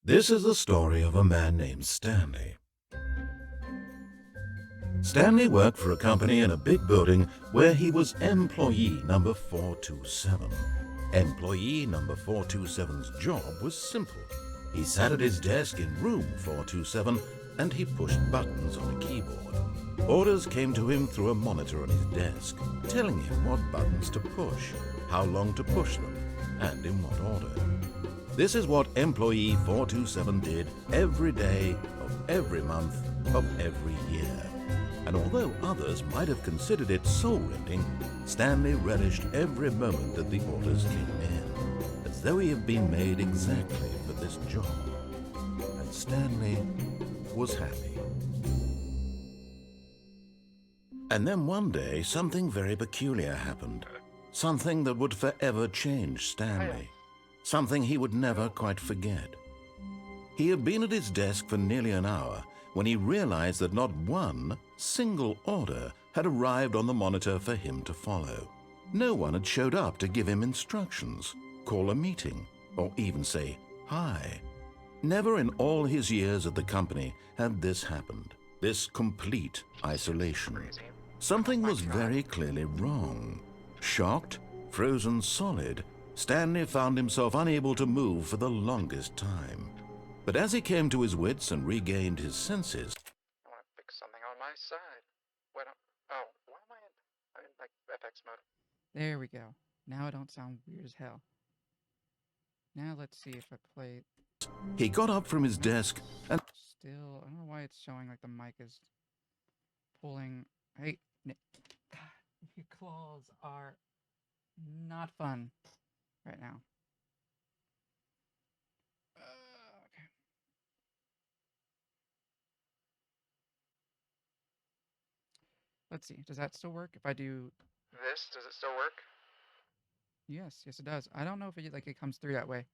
This is the story of a man named Stanley. Stanley worked for a company in a big building where he was employee number 427. Employee number 427's job was simple. He sat at his desk in room 427 and he pushed buttons on a keyboard. Orders came to him through a monitor on his desk, telling him what buttons to push, how long to push them, and in what order. This is what employee 427 did every day of every month of every year. And although others might have considered it soul-rending, Stanley relished every moment that the orders came in, as though he had been made exactly for this job. And Stanley was happy. And then one day, something very peculiar happened. Something that would forever change Stanley. Something he would never quite forget. He had been at his desk for nearly an hour when he realized that not one single order had arrived on the monitor for him to follow. No one had showed up to give him instructions, call a meeting, or even say hi. Never in all his years at the company had this happened, this complete isolation. Something was very clearly wrong. Shocked, frozen solid, Stanley found himself unable to move for the longest time. But as he came to his wits and regained his senses... I want to fix something on my side. What? Oh, why am I in? I'm in like FX mode. There we go. Now I don't sound weird as hell. Now let's see if I play... He got up from his desk and... Still, I don't know why it's showing like the mic is pulling... Hey, Nick. God, your claws are not fun right now. Okay. Let's see. Does that still work? If I do this, does it still work? Yes, it does. I don't know if it comes through that way.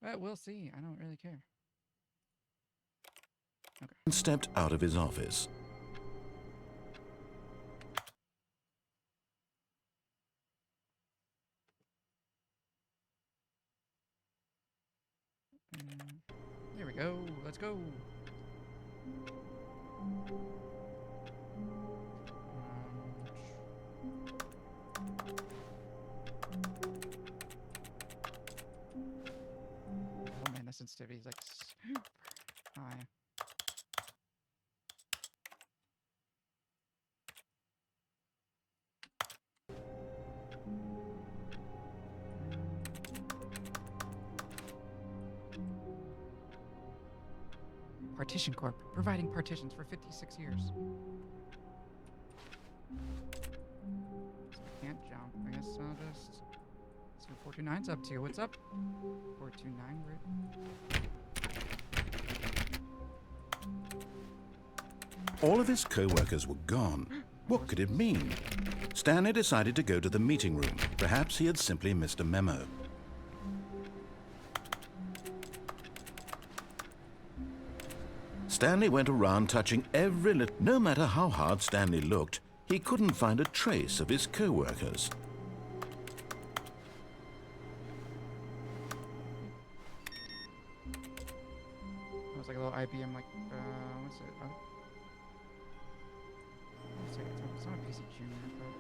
But we'll see. I don't really care. Okay. Stepped out of his office. There we go. Let's go. Oh man, the sensitivity is like super high. Partition Corp, providing partitions for 56 years. So I can't jump. I guess I'll just see what 429's up to. What's up? 429, All of his co-workers were gone. What could it mean? Stanley decided to go to the meeting room. Perhaps he had simply missed a memo. Stanley went around touching every little... No matter how hard Stanley looked, he couldn't find a trace of his co-workers. It was like a little IBM, like, what's it? Oh. It's not a PC Junior, but...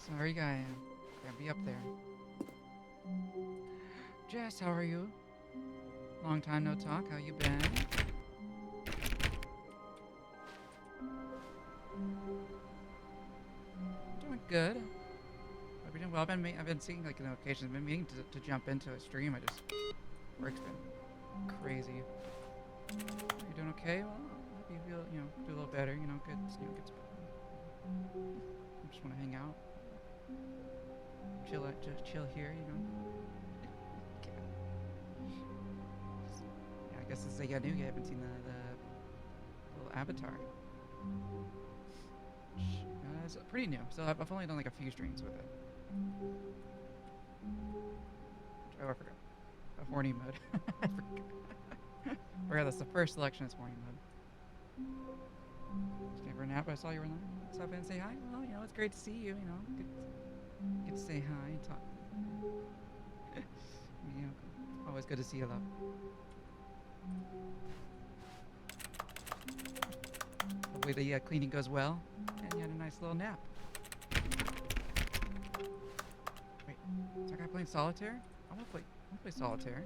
Sorry, guy. Can't be up there. Jess, how are you? Long time no talk. How you been? Doing good. I've been doing well. I've been seeing like notifications. I've been meaning to jump into a stream. Work's been crazy. You doing okay? Well, I hope you feel do a little better. Good. I just want to hang out. Chill here, Yeah, I guess it's like I knew you haven't seen the little avatar. It's pretty new, so I've only done like a few streams with it. Oh, I forgot. A horny mode. I forgot. Forgot that's the first selection this morning, bud. Just came for a nap. I saw you were in the stop in and say hi. Well, it's great to see you. Good to say hi and talk. Always good to see you, love. Hopefully the cleaning goes well, and you had a nice little nap. Wait, is that guy playing solitaire? I want to play solitaire.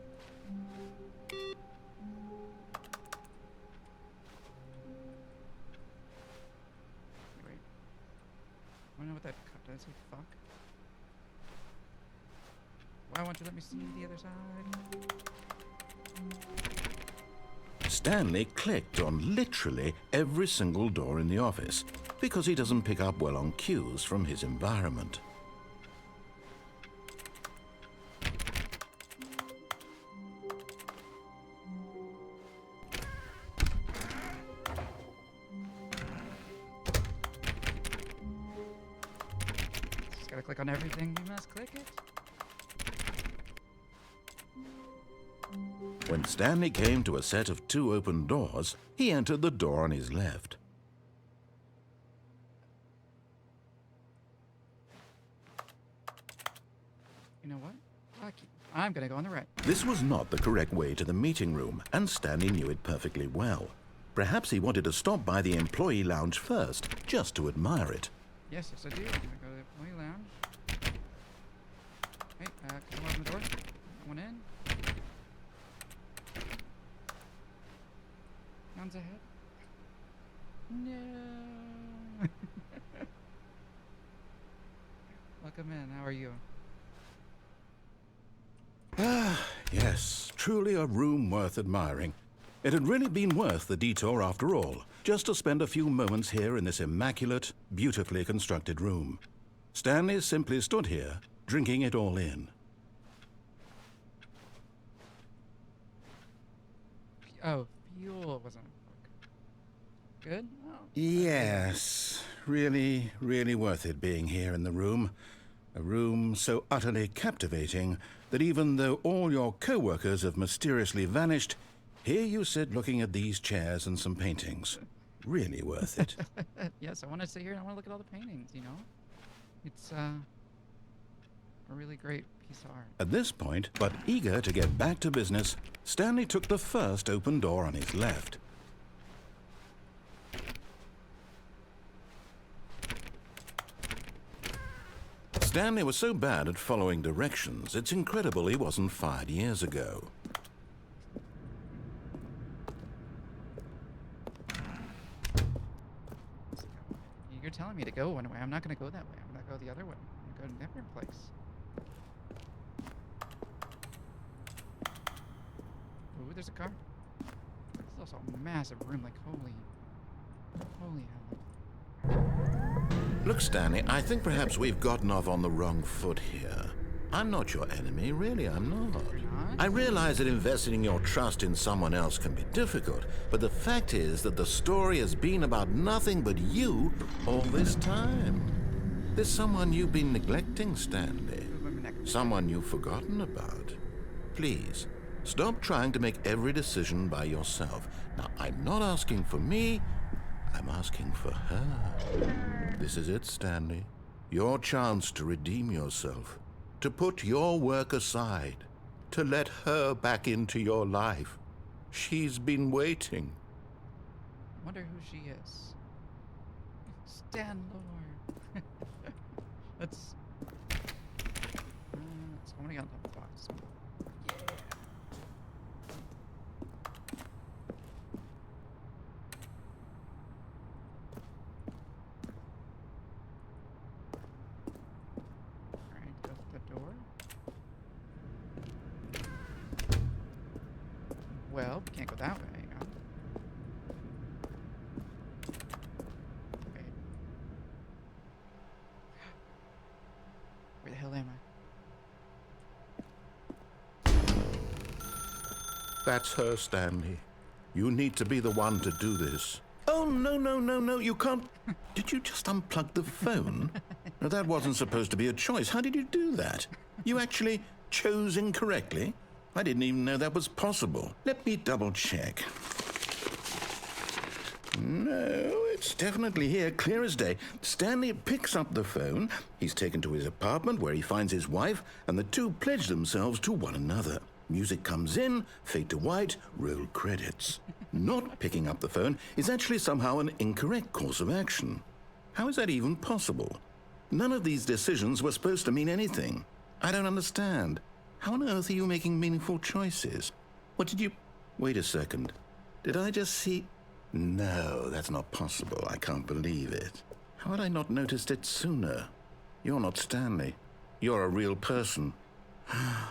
Wait. I don't know what that cup does. Say fuck. Why won't you let me see the other side? Stanley clicked on literally every single door in the office because he doesn't pick up well on cues from his environment. Just gotta click on everything. You must click it. When Stanley came to a set of 2 open doors, he entered the door on his left. You know what? Fuck you. I'm gonna go on the right. This was not the correct way to the meeting room, and Stanley knew it perfectly well. Perhaps he wanted to stop by the employee lounge first, just to admire it. Yes, I do. I'm gonna go to the employee lounge. Hey, can someone open the door? One in. One's ahead. No. Welcome in. How are you? Yes, truly a room worth admiring. It had really been worth the detour after all, just to spend a few moments here in this immaculate, beautifully constructed room. Stanley simply stood here, drinking it all in. Oh, fuel wasn't good? Oh. Yes, really, really worth it being here in the room. A room so utterly captivating that even though all your co-workers have mysteriously vanished, here you sit looking at these chairs and some paintings. Really worth it. Yes, I want to sit here and I want to look at all the paintings, It's a really great piece of art. At this point, but eager to get back to business, Stanley took the first open door on his left. Stanley was so bad at following directions, it's incredible he wasn't fired years ago. You're telling me to go one way. I'm not going to go that way. I'm going to go the other way. I'm going to go to a different place. Ooh, there's a car. It's also a massive room. Like, holy hell. Look, Stanley, I think perhaps we've gotten off on the wrong foot here. I'm not your enemy, really, I'm not. I realize that investing your trust in someone else can be difficult, but the fact is that the story has been about nothing but you all this time. There's someone you've been neglecting, Stanley. Someone you've forgotten about. Please, stop trying to make every decision by yourself. Now, I'm not asking for me, I'm asking for her. This is it, Stanley. Your chance to redeem yourself. To put your work aside. To let her back into your life. She's been waiting. I wonder who she is. Stanley. Let's... I want to get on top of the box. Well, we can't go that way. Hang on. Wait. Where the hell am I? That's her, Stanley. You need to be the one to do this. Oh, no, you can't. Did you just unplug the phone? No, that wasn't supposed to be a choice. How did you do that? You actually chose incorrectly? I didn't even know that was possible. Let me double check. No, it's definitely here, clear as day. Stanley picks up the phone. He's taken to his apartment where he finds his wife, and the two pledge themselves to one another. Music comes in, fade to white, roll credits. Not picking up the phone is actually somehow an incorrect course of action. How is that even possible? None of these decisions were supposed to mean anything. I don't understand. How on earth are you making meaningful choices? What did you... Wait a second. Did I just see... No, that's not possible. I can't believe it. How had I not noticed it sooner? You're not Stanley. You're a real person. I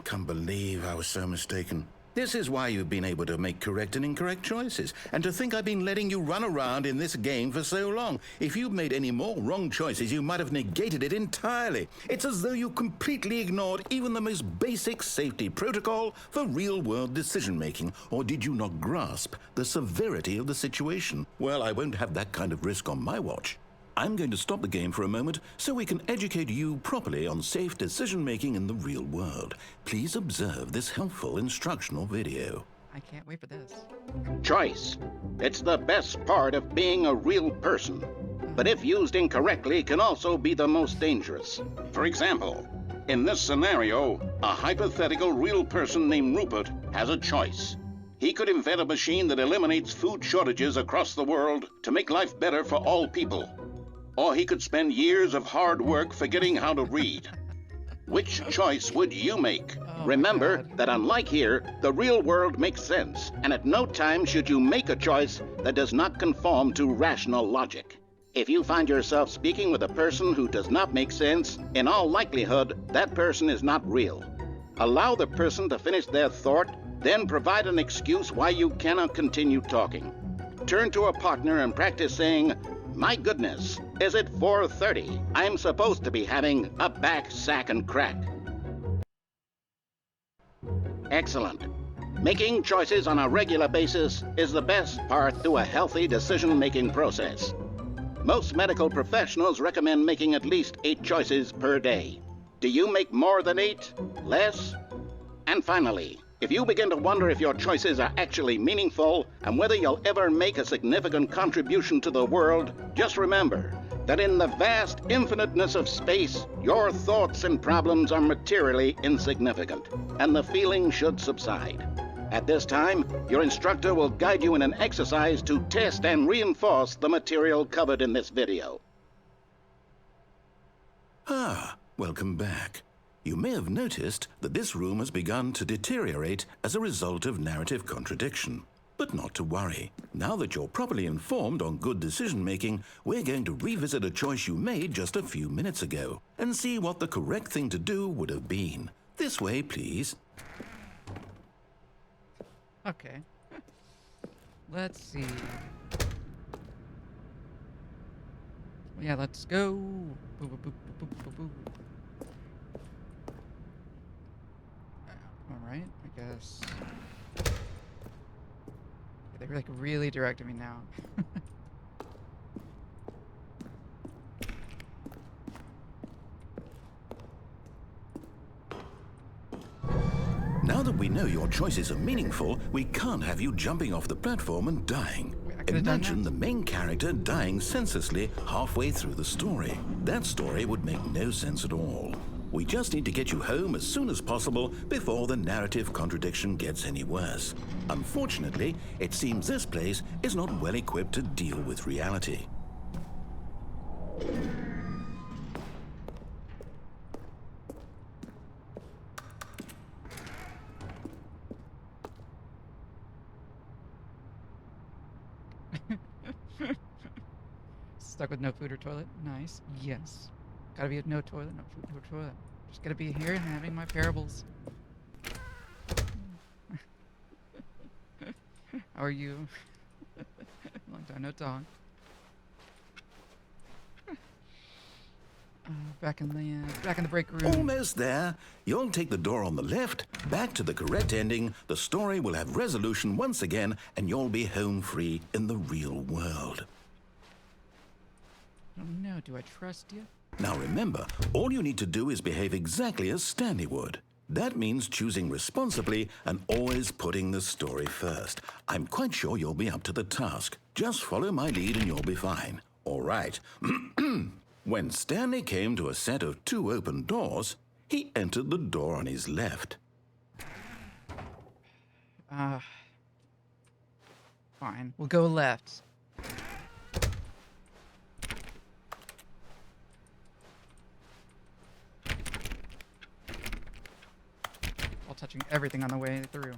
can't believe I was so mistaken. This is why you've been able to make correct and incorrect choices. And to think I've been letting you run around in this game for so long. If you'd made any more wrong choices, you might have negated it entirely. It's as though you completely ignored even the most basic safety protocol for real-world decision-making. Or did you not grasp the severity of the situation? Well, I won't have that kind of risk on my watch. I'm going to stop the game for a moment so we can educate you properly on safe decision-making in the real world. Please observe this helpful instructional video. I can't wait for this. Choice. It's the best part of being a real person. But if used incorrectly, can also be the most dangerous. For example, in this scenario, a hypothetical real person named Rupert has a choice. He could invent a machine that eliminates food shortages across the world to make life better for all people. Or he could spend years of hard work forgetting how to read. Which choice would you make? Remember that unlike here, the real world makes sense, and at no time should you make a choice that does not conform to rational logic. If you find yourself speaking with a person who does not make sense, in all likelihood, that person is not real. Allow the person to finish their thought, then provide an excuse why you cannot continue talking. Turn to a partner and practice saying, "My goodness, is it 4:30? I'm supposed to be having a back, sack, and crack." Excellent. Making choices on a regular basis is the best part to a healthy decision-making process. Most medical professionals recommend making at least 8 choices per day. Do you make more than 8? Less? And finally, if you begin to wonder if your choices are actually meaningful and whether you'll ever make a significant contribution to the world, just remember that in the vast infiniteness of space, your thoughts and problems are materially insignificant, and the feeling should subside. At this time, your instructor will guide you in an exercise to test and reinforce the material covered in this video. Welcome back. You may have noticed that this room has begun to deteriorate as a result of narrative contradiction. But not to worry. Now that you're properly informed on good decision-making, we're going to revisit a choice you made just a few minutes ago and see what the correct thing to do would have been. This way, please. Okay. Let's see. Yeah, let's go. Boo, boo, boo, boo, boo, boo, boo. Alright, I guess. Yeah, they're like really directing me now. Now that we know your choices are meaningful, we can't have you jumping off the platform and dying. Wait, I could've done Imagine that. the main character dying senselessly halfway through the story. That story would make no sense at all. We just need to get you home as soon as possible before the narrative contradiction gets any worse. Unfortunately, it seems this place is not well equipped to deal with reality. Stuck with no food or toilet? Nice. Yes. Gotta be with no toilet, no food, no toilet. Just gotta be here and having my parables. How are you? Long time no talk. Back in the break room. Almost there. You'll take the door on the left, back to the correct ending, the story will have resolution once again, and you'll be home free in the real world. I don't know, do I trust you? Now remember, all you need to do is behave exactly as Stanley would. That means choosing responsibly and always putting the story first. I'm quite sure you'll be up to the task. Just follow my lead and you'll be fine. All right. When Stanley came to a set of 2 open doors, he entered the door on his left. Fine. We'll go left. While touching everything on the way through.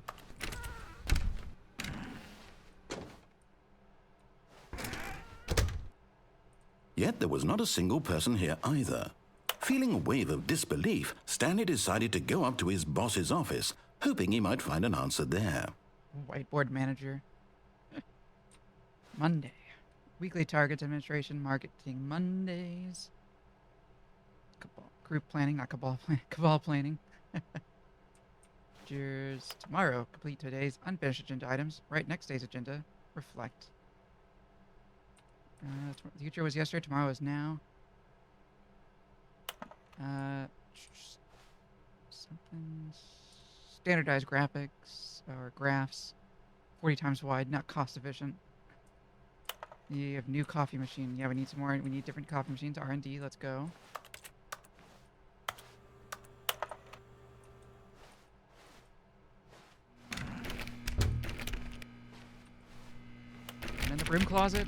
Yet there was not a single person here either. Feeling a wave of disbelief, Stanley decided to go up to his boss's office, hoping he might find an answer there. Whiteboard manager. Monday. Weekly targets administration, marketing Mondays. Group planning, not cabal planning. Cabal planning. Cheers. Tomorrow, complete today's unfinished agenda items. Write next day's agenda. Reflect. The future was yesterday, tomorrow is now. Something. Standardized graphics or graphs. 40 times wide, not cost efficient. You have new coffee machine. Yeah, we need some more. We need different coffee machines. R&D, let's go. And in the broom closet.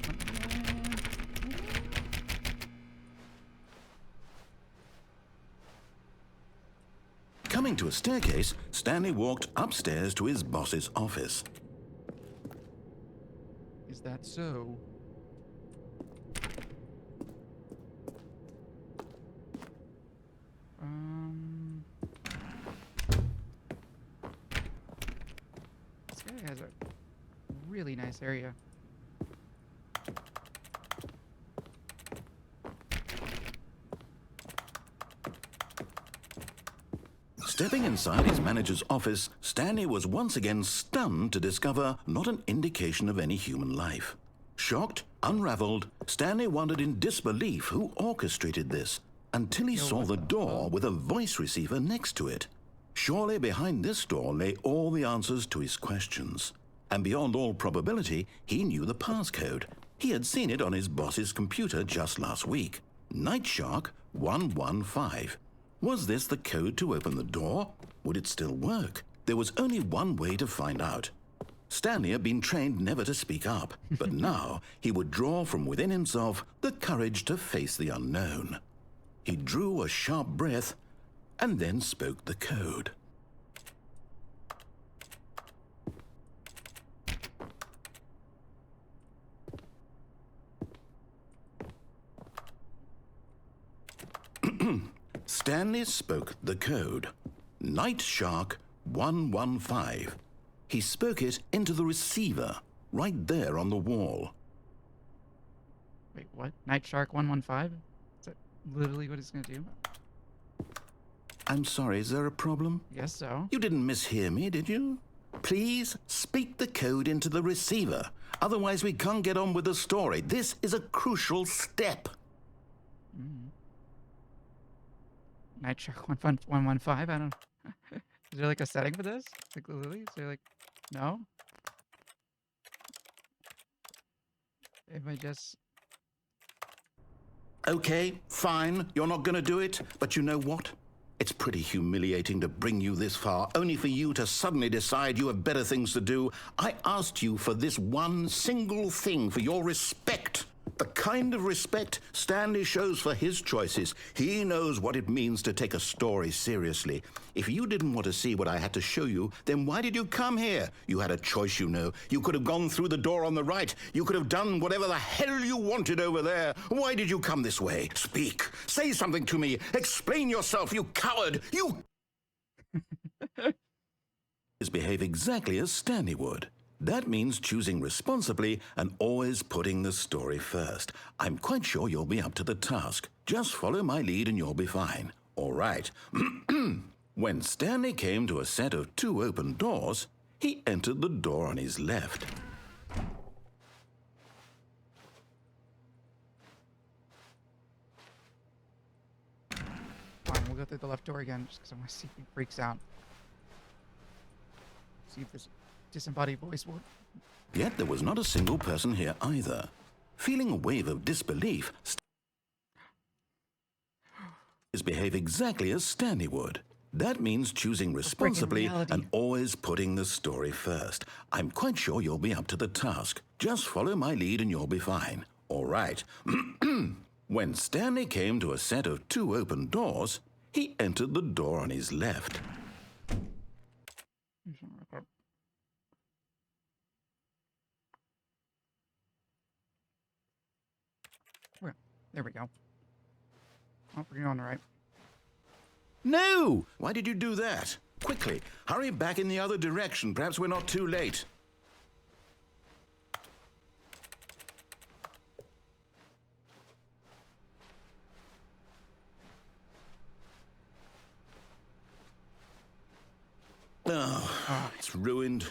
Coming to a staircase, Stanley walked upstairs to his boss's office. Is that so? This guy has a really nice area. Stepping inside his manager's office, Stanley was once again stunned to discover not an indication of any human life. Shocked, unraveled, Stanley wondered in disbelief who orchestrated this until he saw the door with a voice receiver next to it. Surely behind this door lay all the answers to his questions. And beyond all probability, he knew the passcode. He had seen it on his boss's computer just last week. Nightshark 115. Was this the code to open the door? Would it still work? There was only one way to find out. Stanley had been trained never to speak up, but now he would draw from within himself the courage to face the unknown. He drew a sharp breath and then spoke the code. Stanley spoke the code. Nightshark 115. He spoke it into the receiver, right there on the wall. Wait, what? Nightshark 115? Is that literally what it's gonna do? I'm sorry, is there a problem? Yes, so. You didn't mishear me, did you? Please speak the code into the receiver. Otherwise, we can't get on with the story. This is a crucial step. Nightshark 115? I don't... Is there like a setting for this? Like, literally? Is there like... No? If I just... Okay, fine, you're not gonna do it, but you know what? It's pretty humiliating to bring you this far, only for you to suddenly decide you have better things to do. I asked you for this one single thing, for your respect. The kind of respect Stanley shows for his choices. He knows what it means to take a story seriously. If you didn't want to see what I had to show you, then why did you come here? You had a choice, you know. You could have gone through the door on the right. You could have done whatever the hell you wanted over there. Why did you come this way? Speak. Say something to me. Explain yourself, you coward. You... behave exactly as Stanley would. That means choosing responsibly and always putting the story first. I'm quite sure you'll be up to the task. Just follow my lead and you'll be fine. All right. When Stanley came to a set of 2 open doors, he entered the door on his left. Fine, we'll go through the left door again, just because I want to see if he freaks out. See if this disembodied voice will. Yet there was not a single person here either. Feeling a wave of disbelief, behave exactly as Stanley would. That means choosing responsibly and always putting the story first. I'm quite sure you'll be up to the task. Just follow my lead and you'll be fine. All right. When Stanley came to a set of 2 open doors, he entered the door on his left. There we go. Oh, we're going right. No! Why did you do that? Quickly, hurry back in the other direction. Perhaps we're not too late. Oh, it's ruined.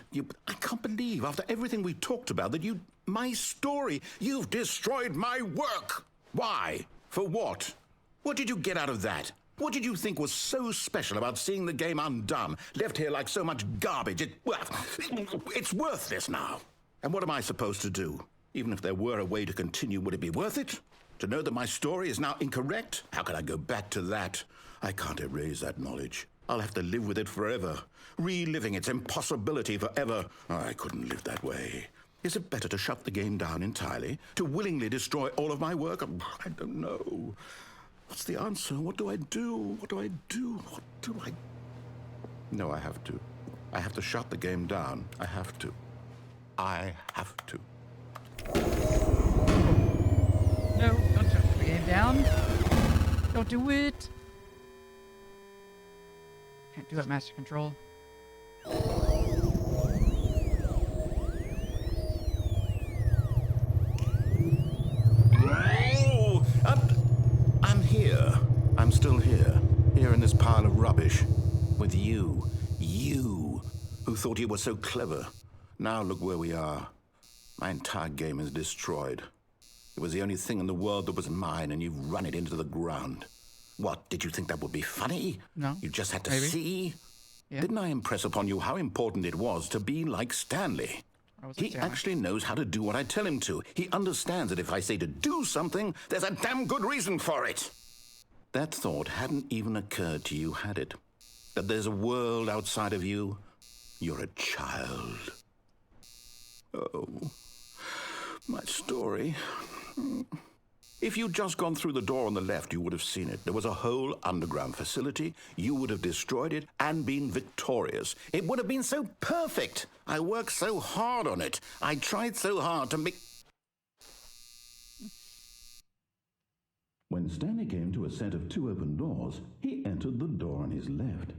I can't believe, after everything we talked about, that my story, you've destroyed my work. Why? For what? What did you get out of that? What did you think was so special about seeing the game undone, left here like so much garbage? It's worthless now. And what am I supposed to do? Even if there were a way to continue, would it be worth it? To know that my story is now incorrect? How can I go back to that? I can't erase that knowledge. I'll have to live with it forever, reliving its impossibility forever. I couldn't live that way. Is it better to shut the game down entirely? To willingly destroy all of my work? I don't know. What's the answer? What do I do? What do I do? What do I... No, I have to. I have to shut the game down. I have to. I have to. No, don't shut the game down. Don't do it. Can't do that, Master Control. I'm here. I'm still here. Here in this pile of rubbish. With you. You, who thought you were so clever. Now look where we are. My entire game is destroyed. It was the only thing in the world that was mine, and you've run it into the ground. What, did you think that would be funny? No. You just had to Maybe. see? Yeah. Didn't I impress upon you how important it was to be like Stanley? He actually knows how to do what I tell him to. He understands that if I say to do something, there's a damn good reason for it. That thought hadn't even occurred to you, had it? That there's a world outside of you? You're a child. Oh, my story. If you'd just gone through the door on the left, you would have seen it. There was a whole underground facility. You would have destroyed it and been victorious. It would have been so perfect. I worked so hard on it. I tried so hard to make... When Stanley came to a set of 2 open doors, he entered the door on his left.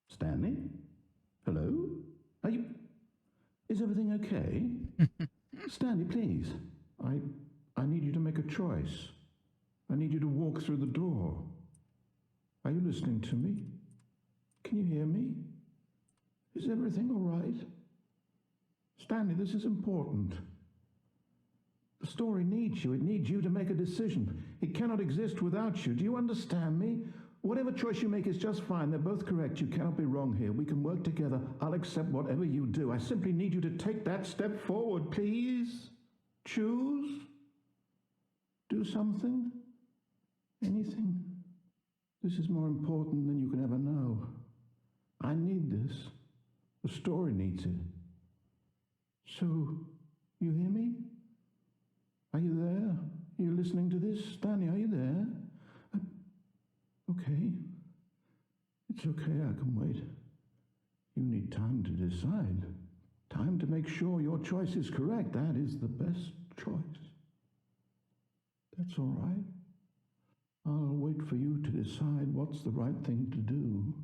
Stanley? Hello? Are you... Is everything okay? Stanley, please. I need you to make a choice. I need you to walk through the door. Are you listening to me? Can you hear me? Is everything all right? Stanley, this is important. The story needs you. It needs you to make a decision. It cannot exist without you. Do you understand me? Whatever choice you make is just fine. They're both correct. You cannot be wrong here. We can work together. I'll accept whatever you do. I simply need you to take that step forward, please. Choose. Do something. Anything. This is more important than you can ever know. I need this. The story needs it. So, you hear me? Are you there? Are you listening to this? Stanley, are you there? Okay. It's okay, I can wait. You need time to decide. Time to make sure your choice is correct. That is the best choice. That's all right. I'll wait for you to decide what's the right thing to do.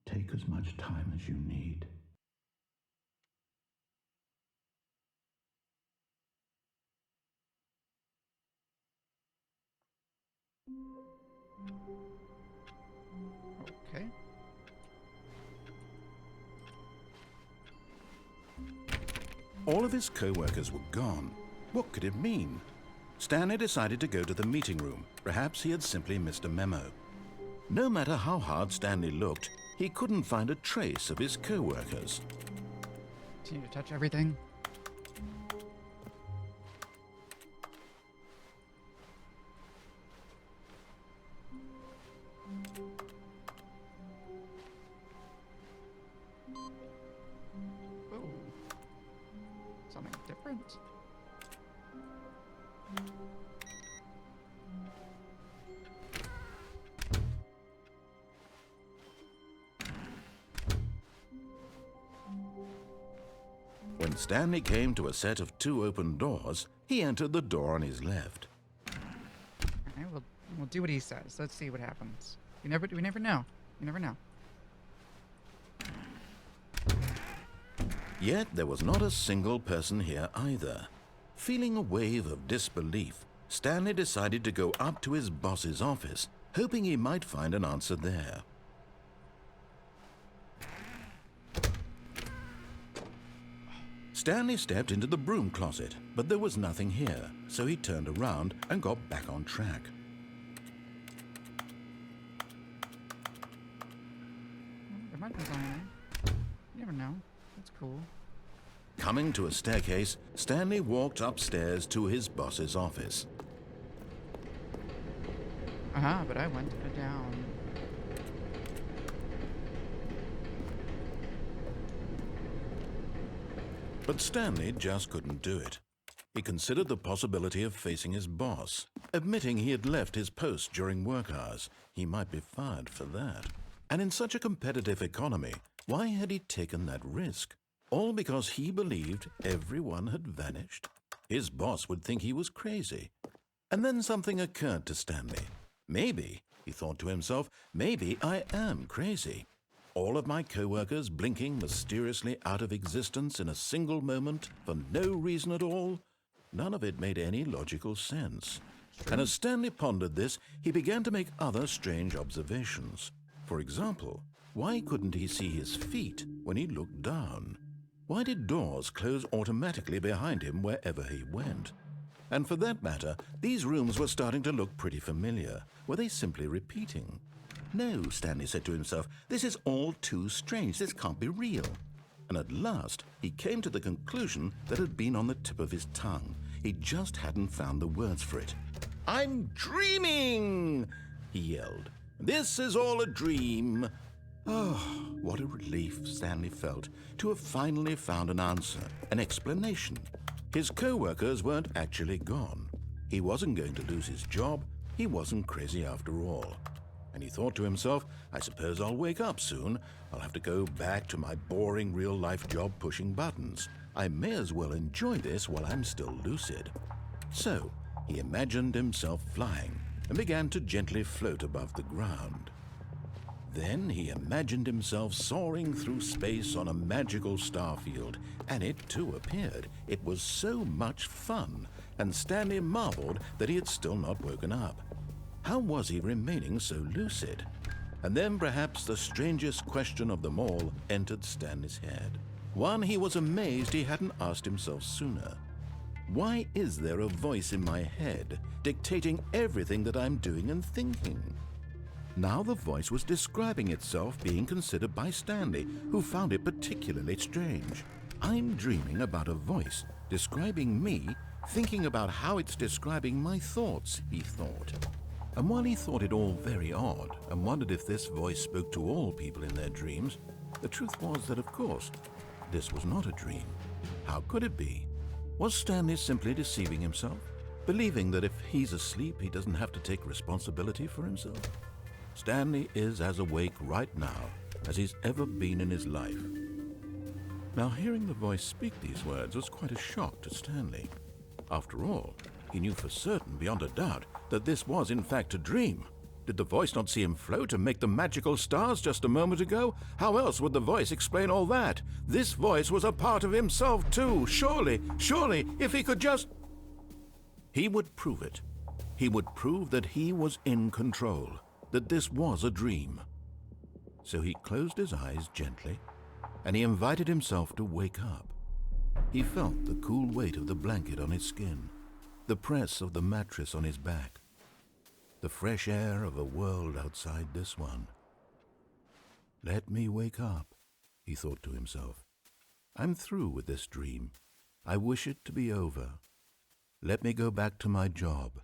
Take as much time as you need. Okay. All of his co-workers were gone. What could it mean? Stanley decided to go to the meeting room. Perhaps he had simply missed a memo. No matter how hard Stanley looked, he couldn't find a trace of his co-workers. Continue to touch everything. Oh, something different. When Stanley came to a set of 2 open doors, he entered the door on his left. Okay, we'll do what he says. Let's see what happens. We never know. You never know. Yet there was not a single person here either. Feeling a wave of disbelief, Stanley decided to go up to his boss's office, hoping he might find an answer there. Stanley stepped into the broom closet, but there was nothing here, so he turned around and got back on track. There might be something there. You never know. That's cool. Coming to a staircase, Stanley walked upstairs to his boss's office. Aha, but I went down. But Stanley just couldn't do it. He considered the possibility of facing his boss, admitting he had left his post during work hours. He might be fired for that. And in such a competitive economy, why had he taken that risk? All because he believed everyone had vanished? His boss would think he was crazy. And then something occurred to Stanley. Maybe, he thought to himself, maybe I am crazy. All of my co-workers blinking mysteriously out of existence in a single moment for no reason at all? None of it made any logical sense. And as Stanley pondered this, he began to make other strange observations. For example, why couldn't he see his feet when he looked down? Why did doors close automatically behind him wherever he went? And for that matter, these rooms were starting to look pretty familiar. Were they simply repeating? No, Stanley said to himself, this is all too strange. This can't be real. And at last, he came to the conclusion that had been on the tip of his tongue. He just hadn't found the words for it. I'm dreaming, he yelled. This is all a dream. Oh, what a relief Stanley felt to have finally found an answer, an explanation. His co-workers weren't actually gone. He wasn't going to lose his job. He wasn't crazy after all. And he thought to himself, I suppose I'll wake up soon. I'll have to go back to my boring real-life job pushing buttons. I may as well enjoy this while I'm still lucid. So, he imagined himself flying and began to gently float above the ground. Then he imagined himself soaring through space on a magical starfield, and it too appeared. It was so much fun, and Stanley marveled that he had still not woken up. How was he remaining so lucid? And then perhaps the strangest question of them all entered Stanley's head. One he was amazed he hadn't asked himself sooner. Why is there a voice in my head dictating everything that I'm doing and thinking? Now the voice was describing itself being considered by Stanley, who found it particularly strange. I'm dreaming about a voice describing me, thinking about how it's describing my thoughts, he thought. And while he thought it all very odd and wondered if this voice spoke to all people in their dreams, the truth was that, of course, this was not a dream. How could it be? Was Stanley simply deceiving himself, believing that if he's asleep, he doesn't have to take responsibility for himself? Stanley is as awake right now as he's ever been in his life. Now, hearing the voice speak these words was quite a shock to Stanley. After all, he knew for certain, beyond a doubt, that this was in fact a dream. Did the voice not see him float and make the magical stars just a moment ago? How else would the voice explain all that? This voice was a part of himself too. Surely, if he could just... He would prove it. He would prove that he was in control, that this was a dream. So he closed his eyes gently, and he invited himself to wake up. He felt the cool weight of the blanket on his skin. the press of the mattress on his back, the fresh air of a world outside this one. Let me wake up, he thought to himself. I'm through with this dream. I wish it to be over. Let me go back to my job.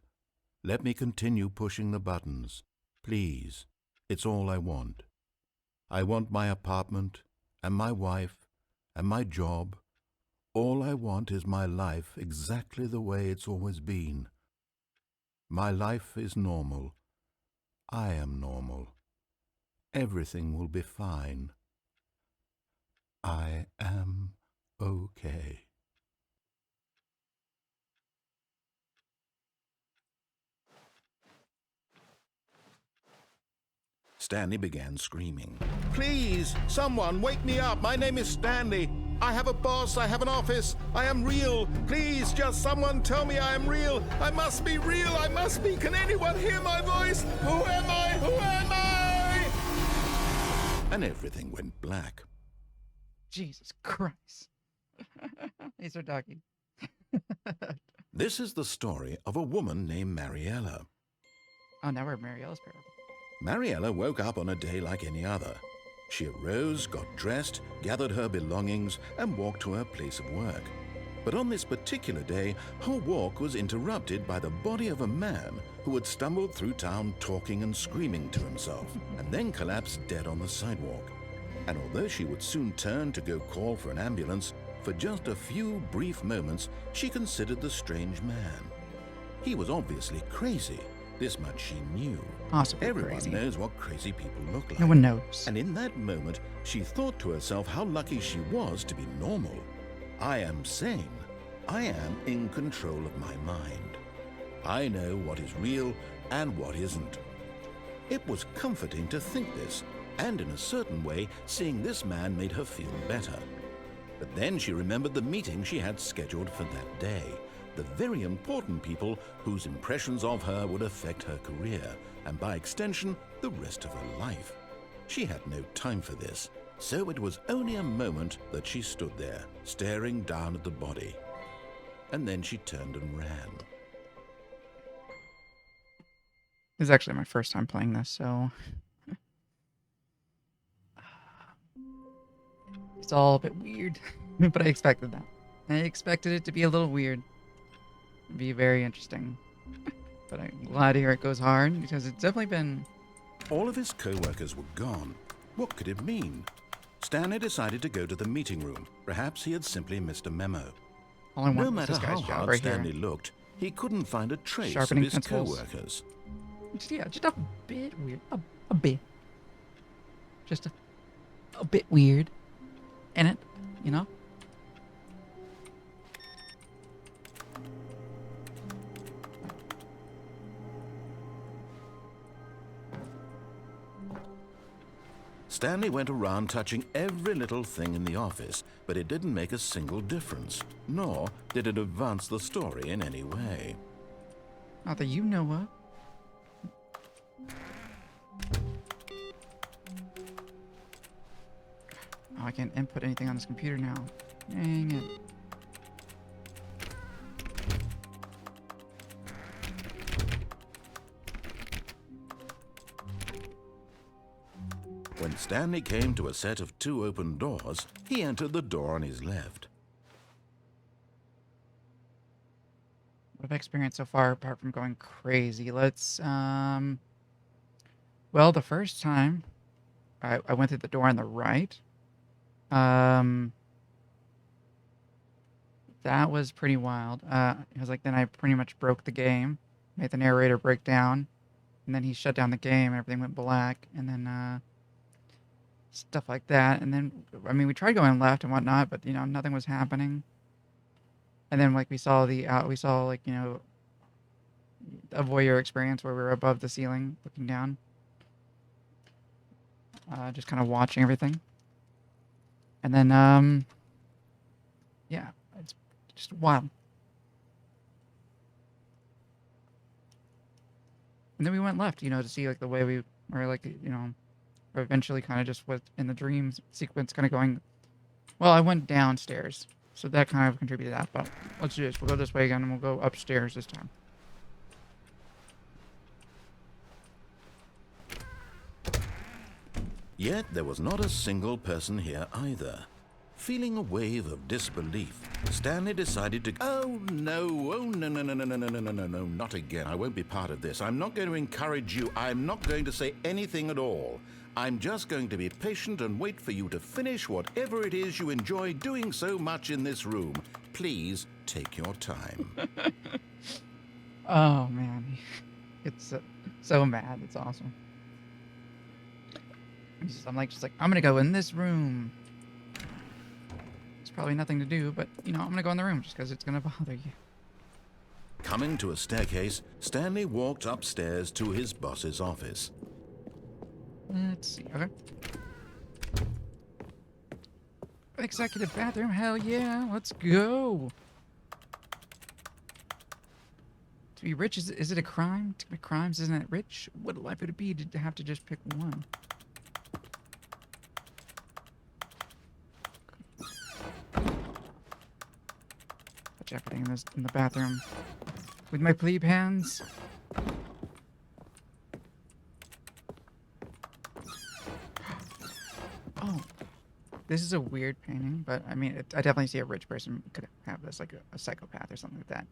Let me continue pushing the buttons. Please, it's all I want. I want my apartment, and my wife, and my job. All I want is my life exactly the way it's always been. My life is normal. I am normal. Everything will be fine. I am okay. Stanley began screaming. Please, someone, wake me up. My name is Stanley. I have a boss. I have an office. I am real. Please, just someone tell me I am real. I must be real. I must be. Can anyone hear my voice? Who am I? Who am I? And everything went black. Jesus Christ. He's so talking. This is the story of a woman named Mariella. Oh, now we're at Mariella's parable. Mariella woke up on a day like any other. She arose, got dressed, gathered her belongings, and walked to her place of work. But on this particular day, her walk was interrupted by the body of a man who had stumbled through town talking and screaming to himself, and then collapsed dead on the sidewalk. And although she would soon turn to go call for an ambulance, for just a few brief moments she considered the strange man. He was obviously crazy. This much she knew. Possibly Everyone crazy. knows what crazy people look like. No one knows. And in that moment, she thought to herself how lucky she was to be normal. I am sane. I am in control of my mind. I know what is real and what isn't. It was comforting to think this, and in a certain way, seeing this man made her feel better. But then she remembered the meeting she had scheduled for that day. The very important people whose impressions of her would affect her career, and by extension, the rest of her life. She had no time for this, so it was only a moment that she stood there, staring down at the body. And then she turned and ran. This is actually my first time playing this, so... It's all a bit weird, but I expected that. I expected it to be a little weird. Be very interesting. But I'm glad to hear it goes hard, because it's definitely been... All of his co-workers were gone. What could it mean? Stanley decided to go to the meeting room. Perhaps he had simply missed a memo. All I want No is matter this how guy's job hard right Stanley here. looked, he couldn't find a trace Sharpening of his pencils. co-workers. Yeah, just a bit weird. A bit. Just a bit weird. In it, you know? Stanley went around touching every little thing in the office, but it didn't make a single difference, nor did it advance the story in any way. Not that you know of. Oh, I can't input anything on this computer now. Dang it. When Stanley came to a set of 2 open doors, he entered the door on his left. What have I experienced so far apart from going crazy? Let's, well, the first time I went through the door on the right. That was pretty wild. It was like then I pretty much broke the game, made the narrator break down, and then he shut down the game and everything went black, and then stuff like that. And then, I mean, we tried going left and whatnot, but, you know, nothing was happening. And then, like, we saw like, you know, a voyeur experience where we were above the ceiling looking down. Just kind of watching everything. And then, yeah, it's just wild. And then we went left, you know, to see, like, the way we were, like, you know, eventually kind of just was in the dream sequence kind of going... Well, I went downstairs. So that kind of contributed to that, but let's do this. We'll go this way again, and we'll go upstairs this time. Yet there was not a single person here either. Feeling a wave of disbelief, Stanley decided to... Oh, no, not again. I won't be part of this. I'm not going to encourage you. I'm not going to say anything at all. I'm just going to be patient and wait for you to finish whatever it is you enjoy doing so much in this room. Please take your time. Oh, man. It's so mad. It's awesome. I'm I'm gonna go in this room. There's probably nothing to do, but, you know, I'm gonna go in the room just because it's gonna bother you. Coming to a staircase, Stanley walked upstairs to his boss's office. Let's see. Okay. Executive bathroom. Hell yeah. Let's go. To be rich, is it a crime? To commit crimes, isn't it rich? What life would it be to have to just pick one? Touch everything in the bathroom with my plebe hands. Oh, this is a weird painting, but I mean, I definitely see a rich person could have this, like a psychopath or something like that.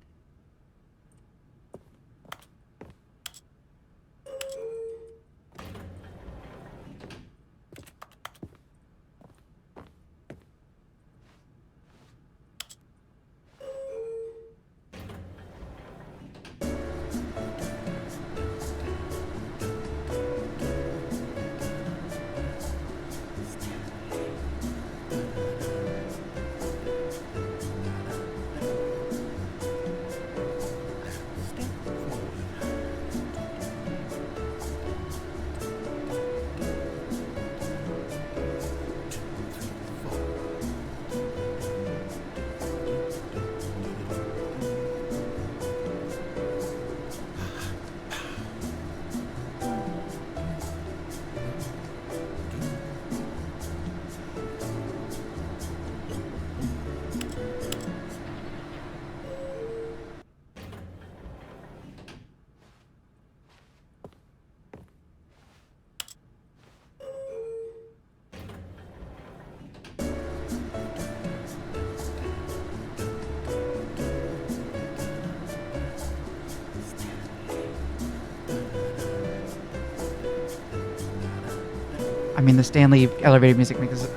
I mean, the Stanley elevator music makes it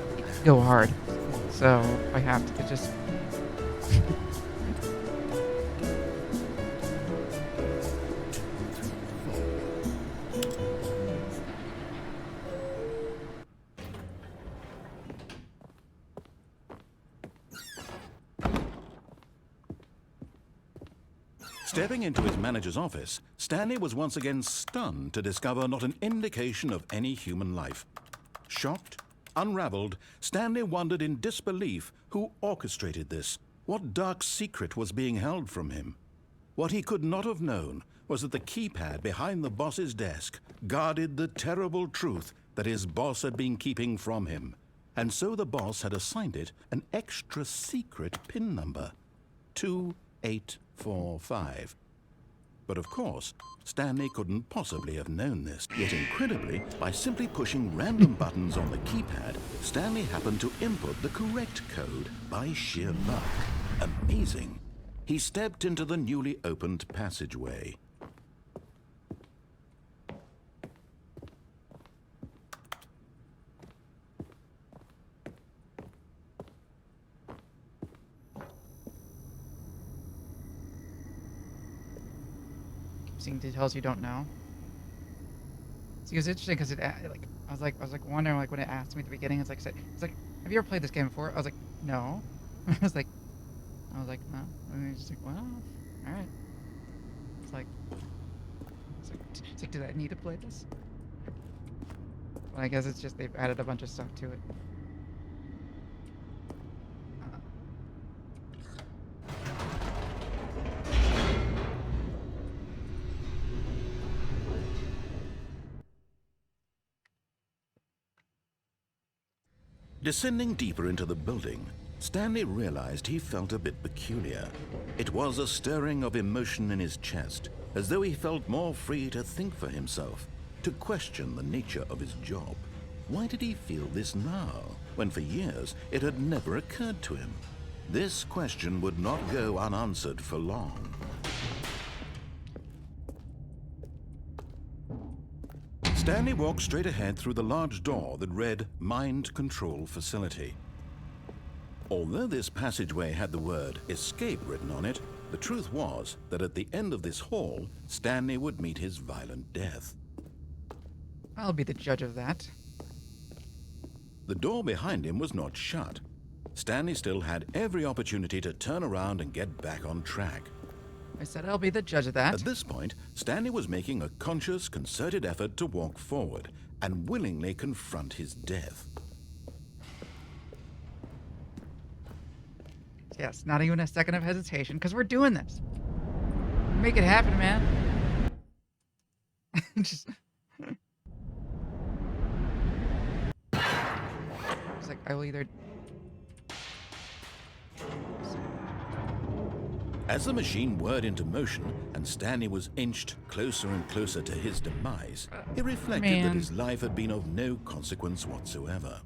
go hard, so I have to just... Stepping into his manager's office, Stanley was once again stunned to discover not an indication of any human life. Shocked, unraveled, Stanley wondered in disbelief who orchestrated this. What dark secret was being held from him? What he could not have known was that the keypad behind the boss's desk guarded the terrible truth that his boss had been keeping from him. And so the boss had assigned it an extra secret PIN number, 2845. But of course, Stanley couldn't possibly have known this. Yet incredibly, by simply pushing random buttons on the keypad, Stanley happened to input the correct code by sheer luck. Amazing. He stepped into the newly opened passageway. Seeing details you don't know. See, it was interesting because I was like wondering when it asked me at the beginning. It's like, have you ever played this game before? I was like, no. I was like, no. And he's just like, well, all right. It's like, did I need to play this? Well, I guess it's just they've added a bunch of stuff to it. Descending deeper into the building, Stanley realized he felt a bit peculiar. It was a stirring of emotion in his chest, as though he felt more free to think for himself, to question the nature of his job. Why did he feel this now, when for years it had never occurred to him? This question would not go unanswered for long. Stanley walked straight ahead through the large door that read Mind Control Facility. Although this passageway had the word escape written on it, the truth was that at the end of this hall, Stanley would meet his violent death. I'll be the judge of that. The door behind him was not shut. Stanley still had every opportunity to turn around and get back on track. I said I'll be the judge of that. At this point, Stanley was making a conscious, concerted effort to walk forward and willingly confront his death. Yes, not even a second of hesitation, because we're doing this. Make it happen, man. Just... It's like, I will either... As the machine whirred into motion and Stanley was inched closer and closer to his demise, he reflected that his life had been of no consequence whatsoever.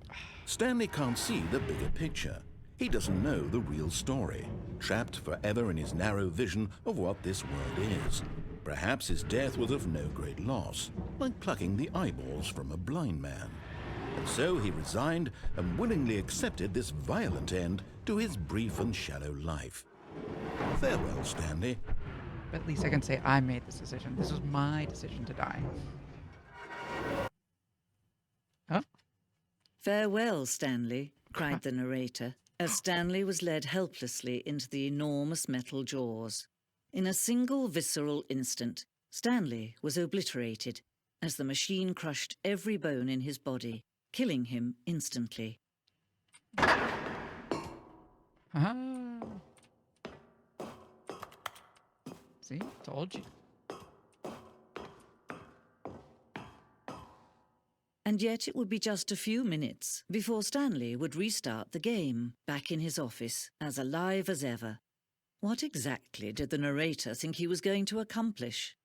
Stanley can't see the bigger picture. He doesn't know the real story, trapped forever in his narrow vision of what this world is. Perhaps his death was of no great loss, like plucking the eyeballs from a blind man. And so he resigned and willingly accepted this violent end to his brief and shallow life. Farewell, Stanley. But at least I can say I made this decision. This was my decision to die. Huh? Farewell, Stanley, cried the narrator, as Stanley was led helplessly into the enormous metal jaws. In a single visceral instant, Stanley was obliterated as the machine crushed every bone in his body, killing him instantly. See? Told you. And yet it would be just a few minutes before Stanley would restart the game, back in his office, as alive as ever. What exactly did the narrator think he was going to accomplish?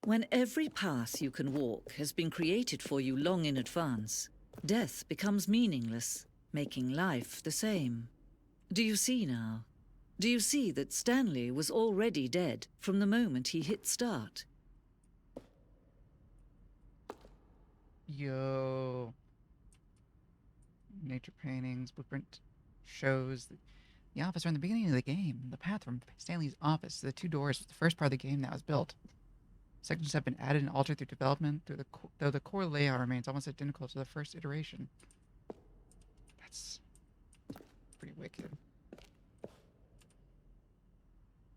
When every path you can walk has been created for you long in advance, death becomes meaningless, making life the same. Do you see now? Do you see that Stanley was already dead from the moment he hit start? Yo. Nature paintings, blueprint shows the office from the beginning of the game. The path from Stanley's office to the two doors was the first part of the game that was built. Sections have been added and altered through development, though the core layout remains almost identical to the first iteration. That's pretty wicked.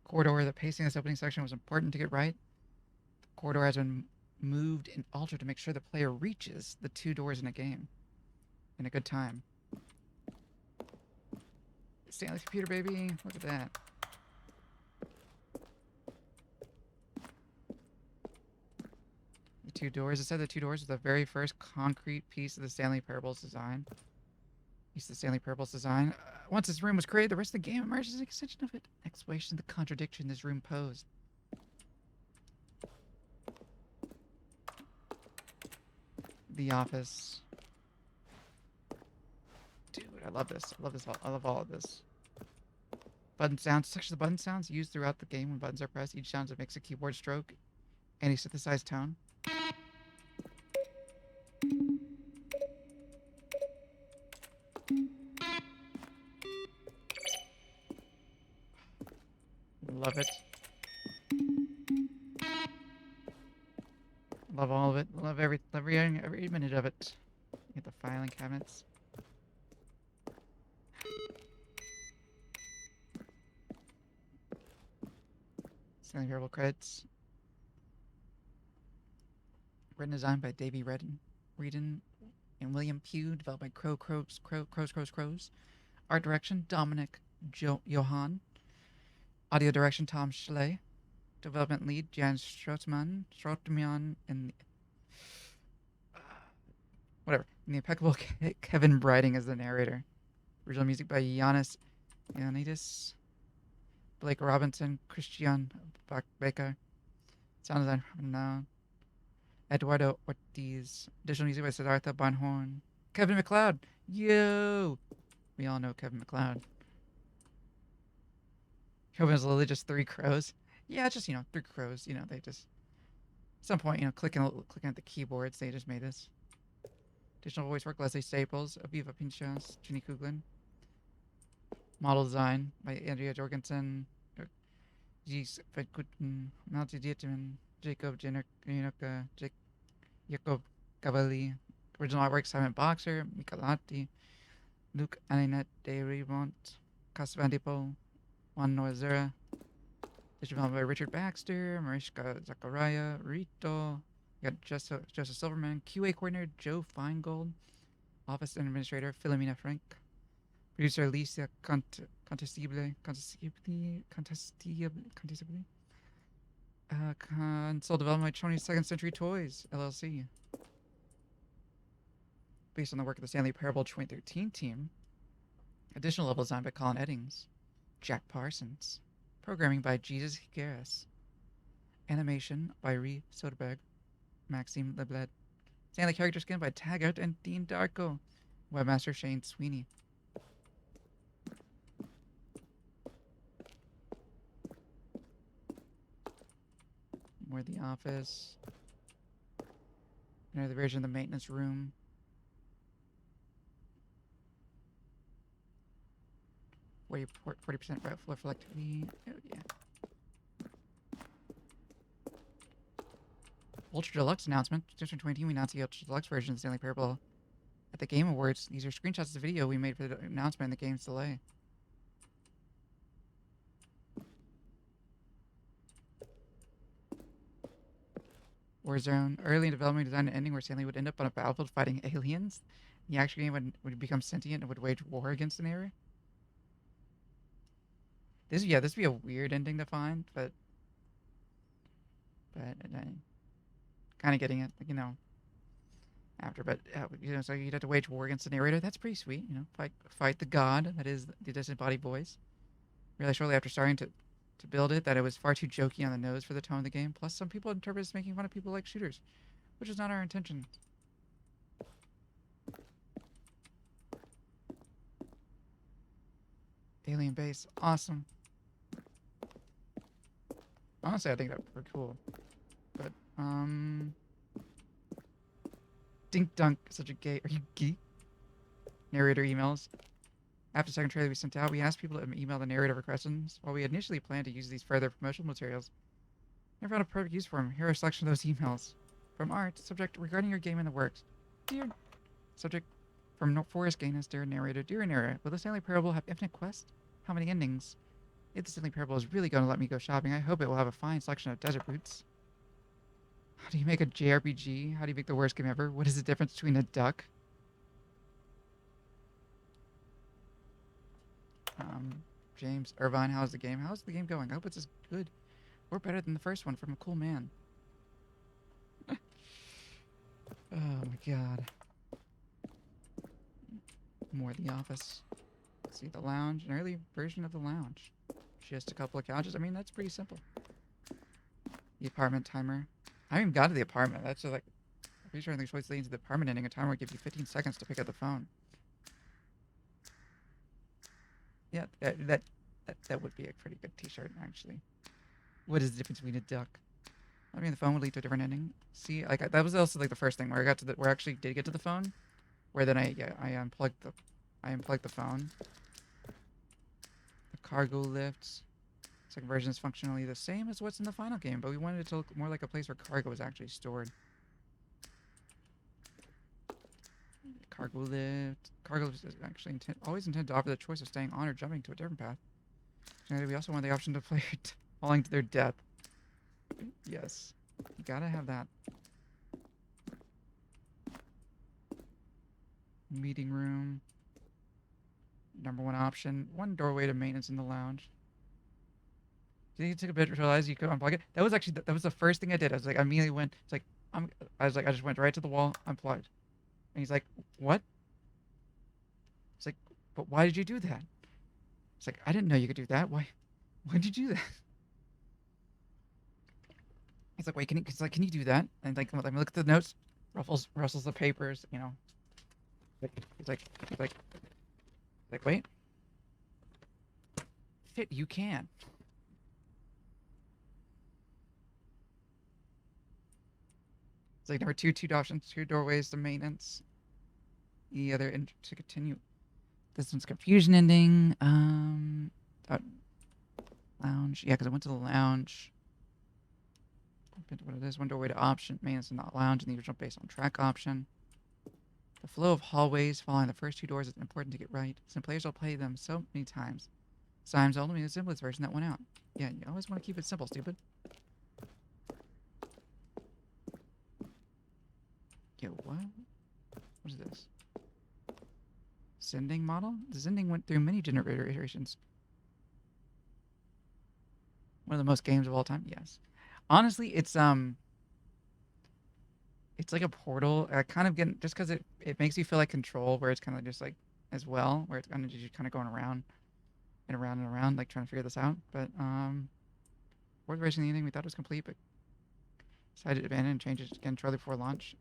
Corridor, the pacing of this opening section was important to get right. The corridor has been moved and altered to make sure the player reaches the two doors in a game in a good time. Stanley's computer, baby. Look at that. The two doors. It said the two doors was the very first concrete piece of the Stanley Parables design. Once this room was created, the rest of the game emerged as an extension of it. Explanation of the contradiction this room posed. The office. Dude, I love this. I love all of this. Button sounds. Such as the button sounds used throughout the game when buttons are pressed. Each sound makes a keyboard stroke. Any synthesized tone. Love it. Love all of it. Love every minute of it. Get the filing cabinets. Stanley Parable credits. Written and designed by Davey Redden and William Pugh. Developed by Crows. Art direction Dominic Johann. Audio direction Tom Schley. Development lead Jan Strootman, and whatever. And the impeccable Kevin Briding as the narrator. Original music by Ioannidis, Blake Robinson, Christian Baker. Sound design from Eduardo Ortiz. Additional music by Siddhartha Bonhorn. Kevin MacLeod. Yo! We all know Kevin MacLeod. Kevin was literally just 3 crows. Yeah, it's just, 3 crows. They just... At some point, clicking at the keyboards, they just made this. Additional voice work, Leslie Staples, Aviva Pinchas, Ginny Kuglin. Model design by Andrea Jorgensen, Gis Fedkuten, Malti Dieterman, Jacob Jacob Cavalli. Original artwork, Simon Boxer, Michelati, Luc Aninette de Ribont, Casvandipo, Juan Noazera. Developed by Richard Baxter, Mariska Zachariah, Rito. You got Joseph Silverman, QA coordinator Joe Feingold, office administrator Philomena Frank, producer Alicia Contestibile, console development by 22nd Century Toys LLC. Based on the work of the Stanley Parable 2013 team. Additional level design by Colin Eddings, Jack Parsons. Programming by Jesus Higueras. Animation by Ree Soderbergh, Maxime Lebled. Stanley character skin by Taggart and Dean Darko. Webmaster Shane Sweeney. More The Office. Another version of the maintenance room. Where you 40% reflectivity. Oh, yeah. Ultra Deluxe announcement. 2020, we announced the Ultra Deluxe version of the Stanley Parable at the Game Awards. These are screenshots of the video we made for the announcement and the game's delay. Warzone. Early in development, designed an ending where Stanley would end up on a battlefield fighting aliens. The actual game would become sentient and would wage war against an area. This would be a weird ending to find, but kind of getting it, after. But so you'd have to wage war against the narrator. That's pretty sweet, fight the god that is the disembodied voice. Really shortly after starting to build it, that it was far too jokey on the nose for the tone of the game. Plus, some people interpret it as making fun of people like shooters, which is not our intention. Alien base, awesome. Honestly, I think that's pretty cool. But, Dink Dunk, such a gay. Are you geek? Narrator emails. After the second trailer we sent out, we asked people to email the narrator for questions. While we had initially planned to use these further promotional materials, never found a perfect use for them. Here are a selection of those emails. From Art, subject regarding your game in the works. Dear subject from Forrest Gaines, dear narrator, will the Stanley Parable have infinite quests? How many endings? If the Stanley Parable is really going to let me go shopping, I hope it will have a fine selection of desert boots. How do you make a JRPG? How do you make the worst game ever? What is the difference between a duck? James Irvine, how's the game? How's the game going? I hope it's as good or better than the first one from a cool man. Oh my god. More The Office. See the lounge, an early version of the lounge. Just a couple of couches. I mean, that's pretty simple. The apartment timer. I haven't even got to the apartment. That's just like, I'm pretty sure I think it's leading to the apartment ending. A timer will give you 15 seconds to pick up the phone. Yeah, that would be a pretty good t-shirt, actually. What is the difference between a duck? I mean, the phone would lead to a different ending. See, like that was also like the first thing where I got to where I actually did get to the phone, where then I unplugged the phone. The cargo lifts. Second version is functionally the same as what's in the final game, but we wanted it to look more like a place where cargo was actually stored. Cargo lift. Cargo lift is actually always intended to offer the choice of staying on or jumping to a different path. And we also want the option to play falling to their death. Yes. You gotta have that. Meeting room. Number one option. One doorway to maintenance in the lounge. Did you take a bit to realize you could unplug it? That was actually that was the first thing I did. I was like, I immediately went. It's like I just went right to the wall, unplugged. And he's like, what? It's like, but why did you do that? It's like, I didn't know you could do that. Why'd you do that? He's like, wait, can you do that? And like, let me look at the notes. Rustles the papers, you know. He's like, wait. Fit, you can. It's like number two options, 2 doorways to maintenance. The other to continue. This one's confusion ending. Lounge. Yeah, because I went to the lounge. What it is, 1 doorway to option, maintenance and not lounge, and the original based on track option. The flow of hallways following the first 2 doors is important to get right. Some players will play them so many times. Sometimes only the simplest version that went out. Yeah, you always want to keep it simple, stupid. Yo, what? What is this? Zending model? The Zending went through many generator iterations. One of the most games of all time? Yes. Honestly, it's like a portal. I kind of get, just because it makes you feel like Control, where it's kind of just like, as well, where it's kind of just kind of going around and around and around, like trying to figure this out. But, fourth version of the ending, we thought it was complete, but decided to abandon and change it again shortly before launch.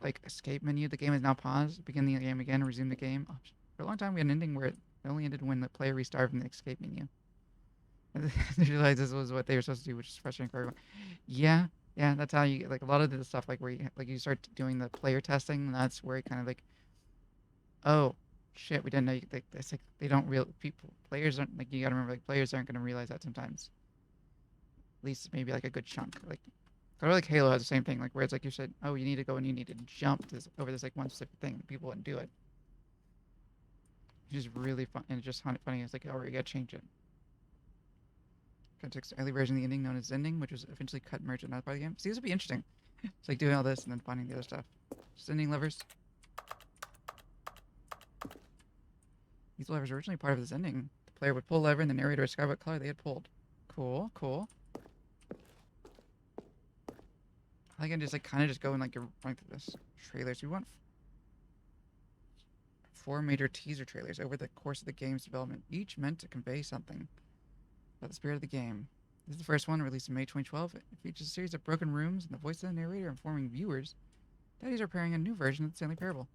Like, escape menu, the game is now paused. Begin the game again, resume the game. Oh, for a long time, we had an ending where it only ended when the player restarted from the escape menu. I realized this was what they were supposed to do, which is frustrating for everyone. Yeah, that's how you, like, a lot of the stuff, like, where you start doing the player testing, and that's where it kind of, like, oh, shit, we didn't know, it's like, they don't players aren't, like, you gotta remember, like, players aren't gonna realize that sometimes. At least maybe, like, a good chunk, like, or like Halo has the same thing, like, where it's like you said, oh, you need to go and you need to jump over this, like, one specific thing, and people wouldn't do it. Which is really fun, and it's just funny, it's like, oh, you gotta change it. Context early version of the ending known as Zending, which was eventually cut, merged, and not by the game. See, this would be interesting. It's like doing all this and then finding the other stuff. Zending levers. These levers were originally part of the Zending. The player would pull a lever and the narrator would describe what color they had pulled. Cool. I can just, like, kind of just go and, like, running through this. Trailers. We want 4 major teaser trailers over the course of the game's development, each meant to convey something about the spirit of the game. This is the first one, released in May 2012. It features a series of broken rooms and the voice of the narrator informing viewers that he's preparing a new version of the Stanley Parable.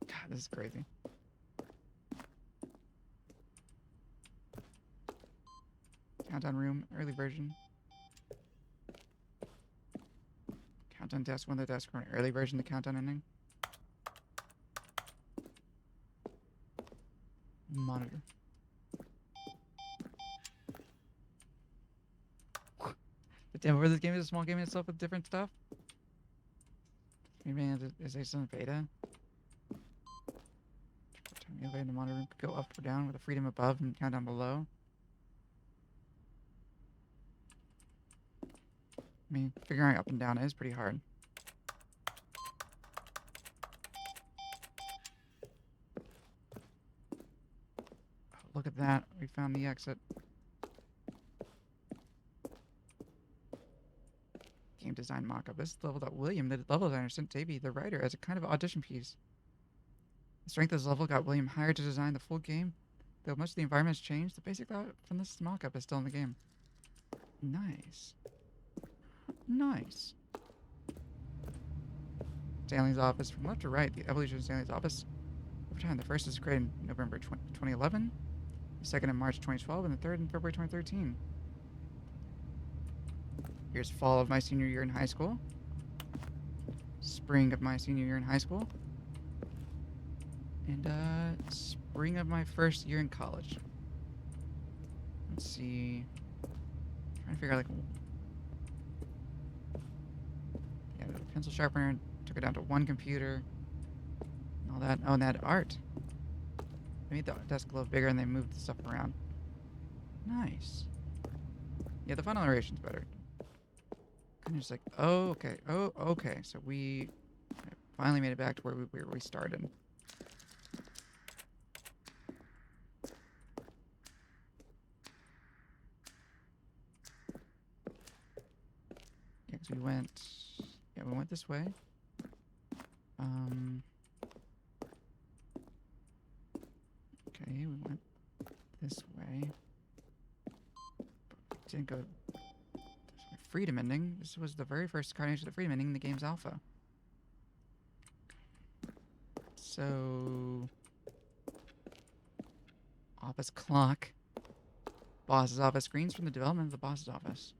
God, this is crazy. Countdown room, early version. Countdown desk, one of the desks from an early version of the countdown ending. Monitor. The demo for this game is a small game in itself with different stuff. Maybe is it in beta? Turn the elevator in the monitor room could go up or down with the freedom above and countdown below. I mean, figuring up and down is pretty hard. Oh, look at that. We found the exit. Game design mockup. This is the level that William, the level designer, sent Davey, the writer, as a kind of audition piece. The strength of this level got William hired to design the full game. Though much of the environment has changed, the basic thought from this mockup is still in the game. Nice. Stanley's office. From left to right, the evolution of Stanley's office. Over time, the first was created in November 2011, the second in March 2012, and the third in February 2013. Here's fall of my senior year in high school. Spring of my senior year in high school. And, spring of my first year in college. Let's see. Trying to figure out, like, yeah, the pencil sharpener, took it down to 1 computer, and all that. Oh, and that art. They made the desk a little bigger and they moved the stuff around. Nice. Yeah, the final narration's better. Kind of just like, oh, okay. So we finally made it back to where we started. 'Cause we went... Yeah, we went this way. Okay, we went this way. But we didn't go... Freedom ending. This was the very first incarnation of the freedom ending in the game's alpha. So... Office clock. Boss's office. Screens from the development of the boss's office.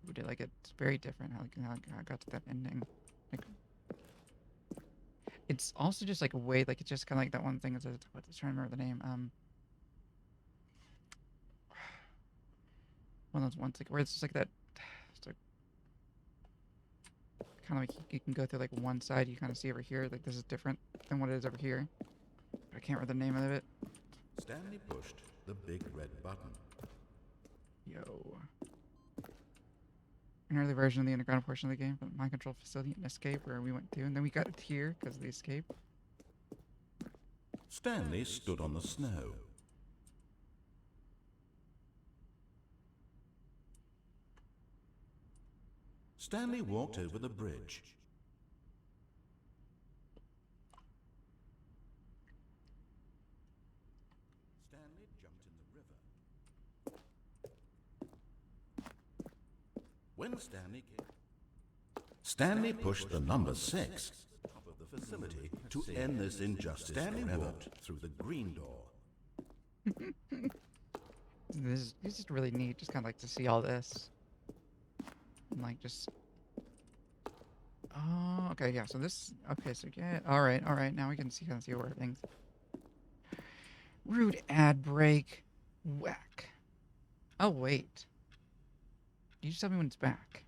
We did like it's very different how I got to that ending. Like, it's also just like a way, like it's just kind of like that one thing. What? I'm trying to remember the name. One of those ones like where it's just like that. It's like kind of like you can go through like one side. You kind of see over here like this is different than what it is over here. But I can't remember the name of it. Stanley pushed the big red button. Yo. An early version of the underground portion of the game, from the mind control facility and escape where we went to, and then we got it here because of the escape. Stanley stood on the snow. Stanley walked over the bridge. Stanley jumped in the river. When Stanley pushed the number 6 top of the facility to end this injustice. Stanley walked through the green door. This is just really neat, just kind of like to see all this. And like just... Oh, okay, yeah, so this... Okay, so yeah, alright, now we can see kind of see where things... Rude ad break. Whack. Oh, wait. You just tell me when it's back.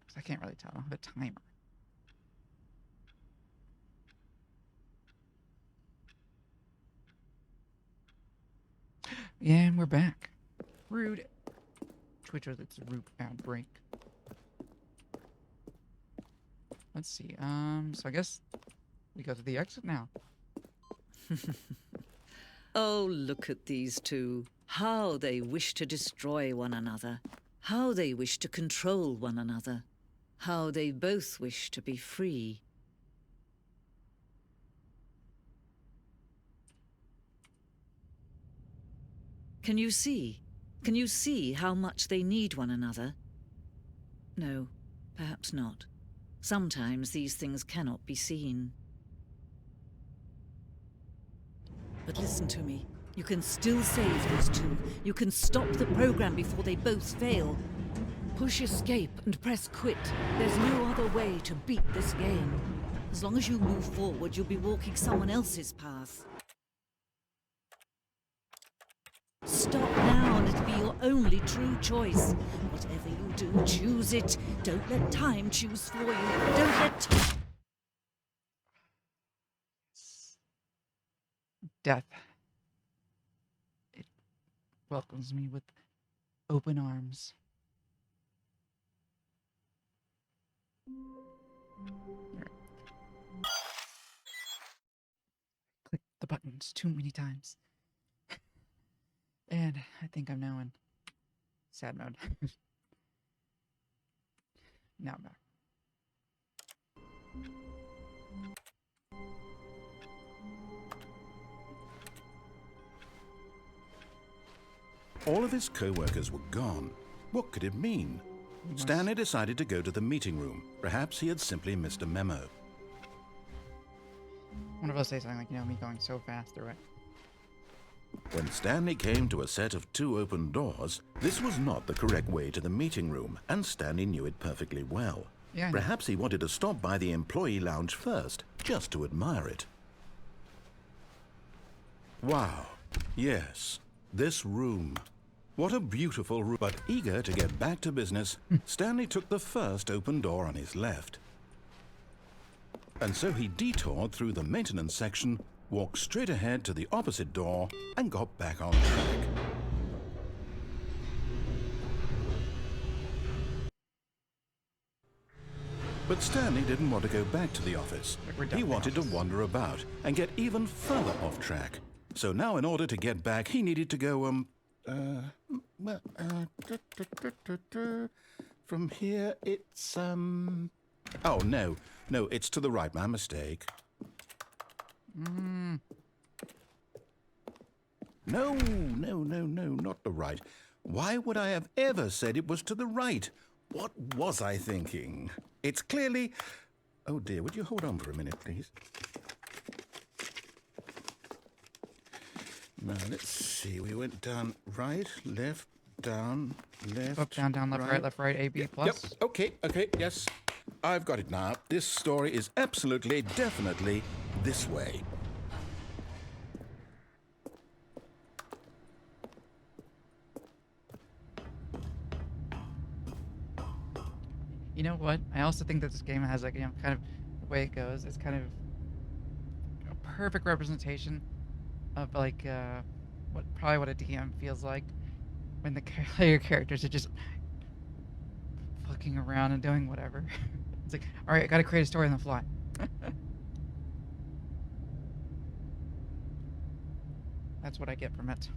Because I can't really tell. I don't have a timer. Yeah, and we're back. Rude. Twitch was its root ad break. Let's see. So I guess we go to the exit now. Oh, look at these two. How they wish to destroy one another. How they wish to control one another. How they both wish to be free. Can you see? Can you see how much they need one another? No, perhaps not. Sometimes these things cannot be seen. But listen to me. You can still save these two. You can stop the program before they both fail. Push escape and press quit. There's no other way to beat this game. As long as you move forward, you'll be walking someone else's path. Stop now and it'll be your only true choice. Whatever you do, choose it. Don't let time choose for you. Don't let time... Death. It welcomes me with open arms. Right. Click the buttons too many times. And I think I'm now in sad mode. Now I'm back. All of his co-workers were gone. What could it mean? Stanley decided to go to the meeting room. Perhaps he had simply missed a memo. One of us say something like, me going so fast through it. When Stanley came to a set of 2 open doors, this was not the correct way to the meeting room, and Stanley knew it perfectly well. Yeah, Perhaps he wanted to stop by the employee lounge first, just to admire it. Wow. Yes, this room. What a beautiful room. But eager to get back to business, Stanley took the first open door on his left. And so he detoured through the maintenance section, walked straight ahead to the opposite door, and got back on track. But Stanley didn't want to go back to the office. He wanted to wander about and get even further off track. So now in order to get back, he needed to go, from here it's, oh, no, it's to the right, my mistake. No, not the right. Why would I have ever said it was to the right? What was I thinking? It's clearly... Oh, dear, would you hold on for a minute, please? Now, let's see. We went down right, left, down, left, Up, down, left, right, A, B, plus. Yep, okay, yes. I've got it now. This story is absolutely, definitely this way. You know what? I also think that this game has, like, kind of the way it goes. It's kind of a perfect representation of, like, what a DM feels like when the player characters are just fucking around and doing whatever. It's like, all right, I gotta create a story on the fly. That's what I get from it.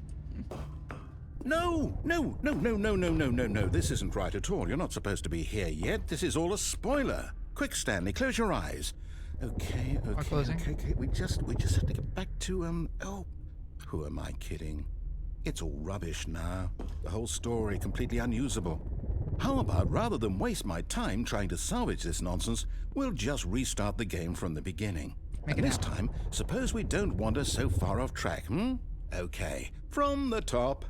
No. This isn't right at all. You're not supposed to be here yet. This is all a spoiler. Quick, Stanley, close your eyes. Okay. We just have to get back to, oh, who am I kidding? It's all rubbish now. The whole story completely unusable. How about, rather than waste my time trying to salvage this nonsense, we'll just restart the game from the beginning. And this time, suppose we don't wander so far off track, Okay, from the top.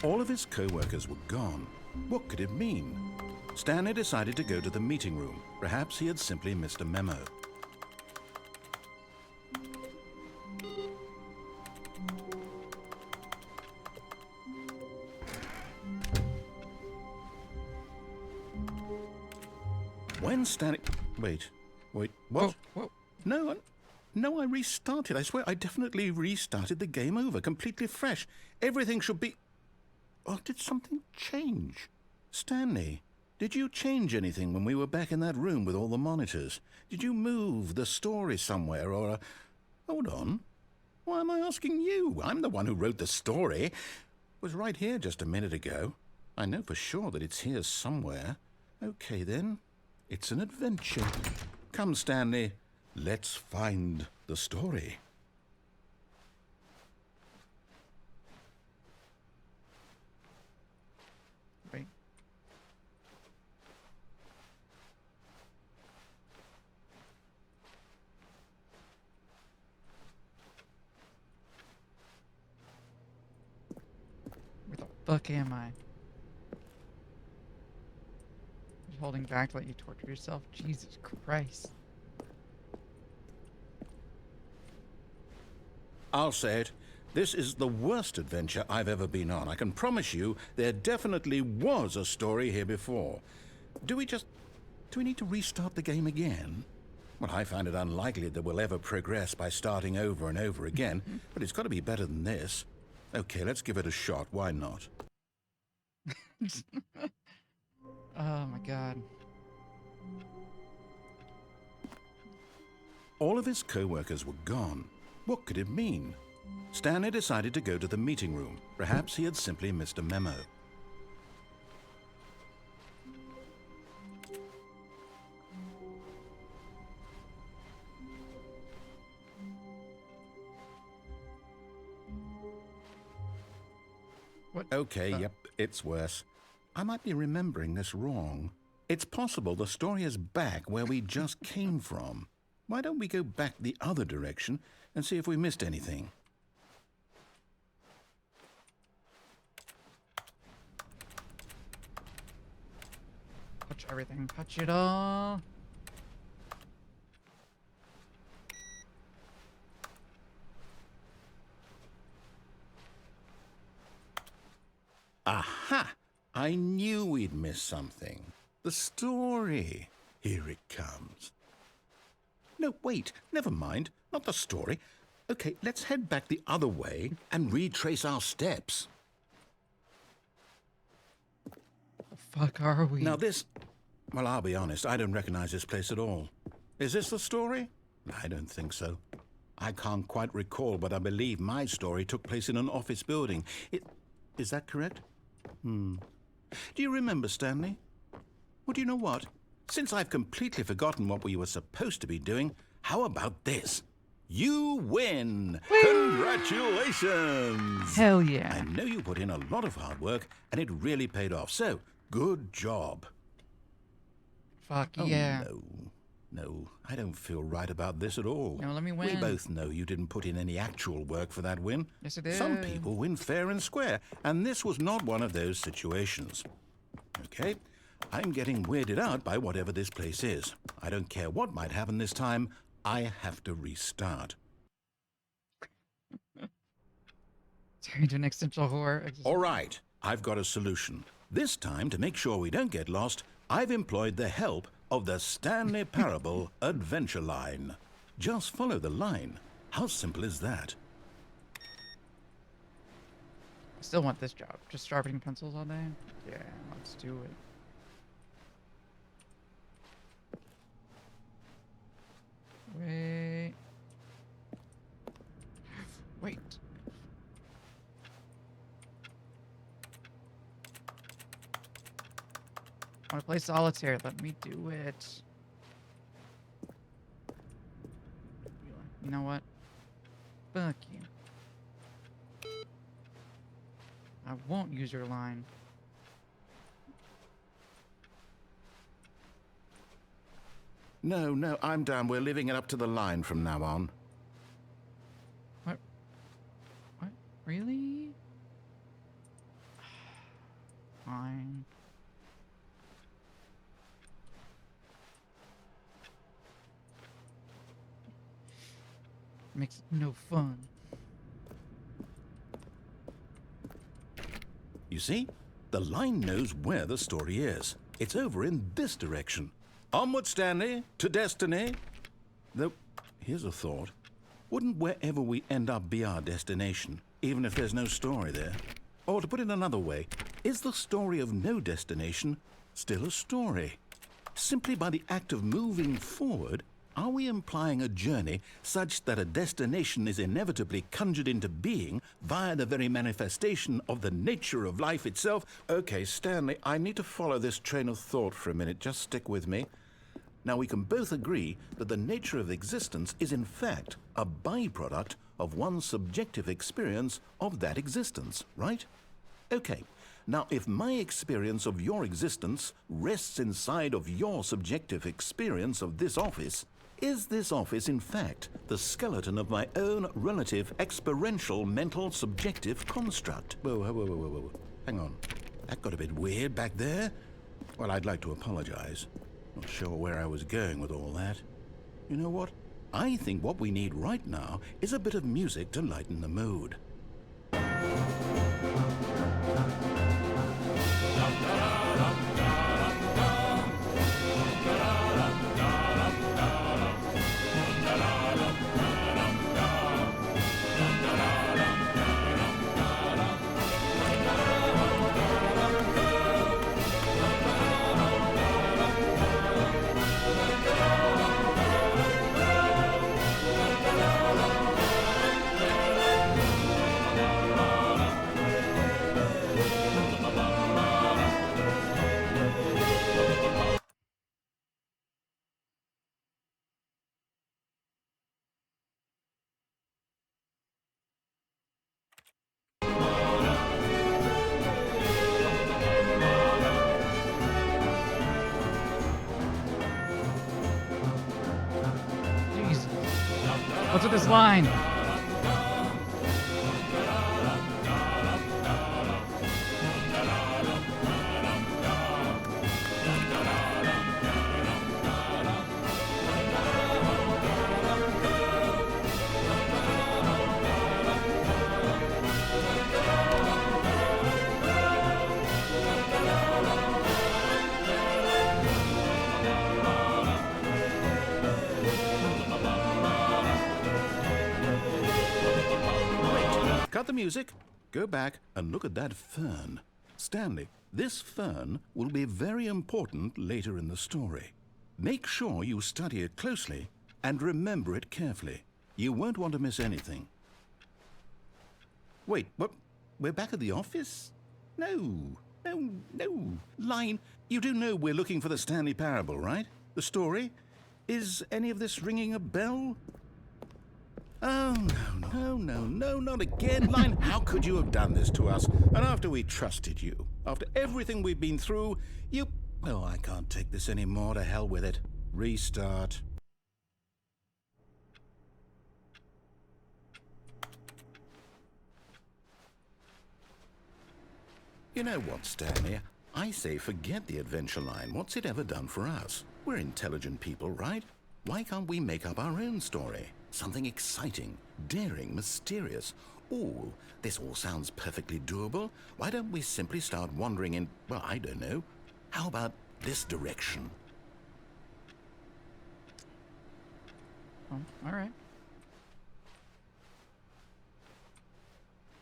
All of his co-workers were gone. What could it mean? Stanley decided to go to the meeting room. Perhaps he had simply missed a memo. When Stanley... Wait, what? Whoa. No, I restarted. I swear I definitely restarted the game over, completely fresh. Everything should be... Or did something change? Stanley, did you change anything when we were back in that room with all the monitors? Did you move the story somewhere or... Hold on. Why am I asking you? I'm the one who wrote the story. It was right here just a minute ago. I know for sure that it's here somewhere. Okay, then. It's an adventure. Come, Stanley. Let's find the story. Wait. Where the fuck am I? Just holding back to let you torture yourself? Jesus Christ. I'll say it. This is the worst adventure I've ever been on. I can promise you there definitely was a story here before. Do we need to restart the game again? Well, I find it unlikely that we'll ever progress by starting over and over again, but it's got to be better than this. Okay, let's give it a shot. Why not? Oh my god. All of his co-workers were gone. What could it mean? Stanley decided to go to the meeting room. Perhaps he had simply missed a memo. What? Okay, yep, it's worse. I might be remembering this wrong. It's possible the story is back where we just came from. Why don't we go back the other direction and see if we missed anything? Touch everything. Touch it all. Aha! I knew we'd miss something. The story. Here it comes. No, wait, never mind. Not the story. Okay, let's head back the other way and retrace our steps. The fuck are we? Now this... Well, I'll be honest, I don't recognize this place at all. Is this the story? I don't think so. I can't quite recall, but I believe my story took place in an office building. Is that correct? Do you remember, Stanley? Well, do you know what? Since I've completely forgotten what we were supposed to be doing, how about this? You win! Congratulations! Hell yeah. I know you put in a lot of hard work, and it really paid off, so good job. Fuck Oh, yeah. No, I don't feel right about this at all. No, let me win. We both know you didn't put in any actual work for that win. Yes, I did. Some people win fair and square, and this was not one of those situations. Okay, I'm getting weirded out by whatever this place is. I don't care what might happen this time. I have to restart. Turn into an existential horror. All right, I've got a solution. This time, to make sure we don't get lost, I've employed the help of the Stanley Parable Adventure Line. Just follow the line. How simple is that? I still want this job. Just sharpening pencils all day? Yeah, let's do it. Wait. Wait. I want to play solitaire. Let me do it. You know what? Fuck you. I won't use your line. No, I'm down. We're leaving it up to the line from now on. What? What? Really? Fine. Makes it no fun. You see? The line knows where the story is. It's over in this direction. Onward, Stanley, to destiny. Though, here's a thought. Wouldn't wherever we end up be our destination, even if there's no story there? Or to put it another way, is the story of no destination still a story? Simply by the act of moving forward, are we implying a journey such that a destination is inevitably conjured into being via the very manifestation of the nature of life itself? Okay, Stanley, I need to follow this train of thought for a minute. Just stick with me. Now, we can both agree that the nature of existence is in fact a byproduct of one's subjective experience of that existence, right? Okay. Now, if my experience of your existence rests inside of your subjective experience of this office, is this office, in fact, the skeleton of my own relative experiential mental subjective construct? Whoa. Hang on. That got a bit weird back there. Well, I'd like to apologize. Not sure where I was going with all that. You know what? I think what we need right now is a bit of music to lighten the mood. Jeez. What's with this line? Cut the music, go back and look at that fern. Stanley, this fern will be very important later in the story. Make sure you study it closely and remember it carefully. You won't want to miss anything. Wait, what? We're back at the office? No. Line, you do know we're looking for the Stanley Parable, right? The story? Is any of this ringing a bell? Oh, no, not again. Line, how could you have done this to us? And after we trusted you, after everything we've been through, you... Oh, I can't take this anymore. To hell with it. Restart. You know what, Stanley? I say forget the adventure line. What's it ever done for us? We're intelligent people, right? Why can't we make up our own story? Something exciting, daring, mysterious. Ooh, this all sounds perfectly doable. Why don't we simply start wandering in, well, I don't know. How about this direction? Oh, all right.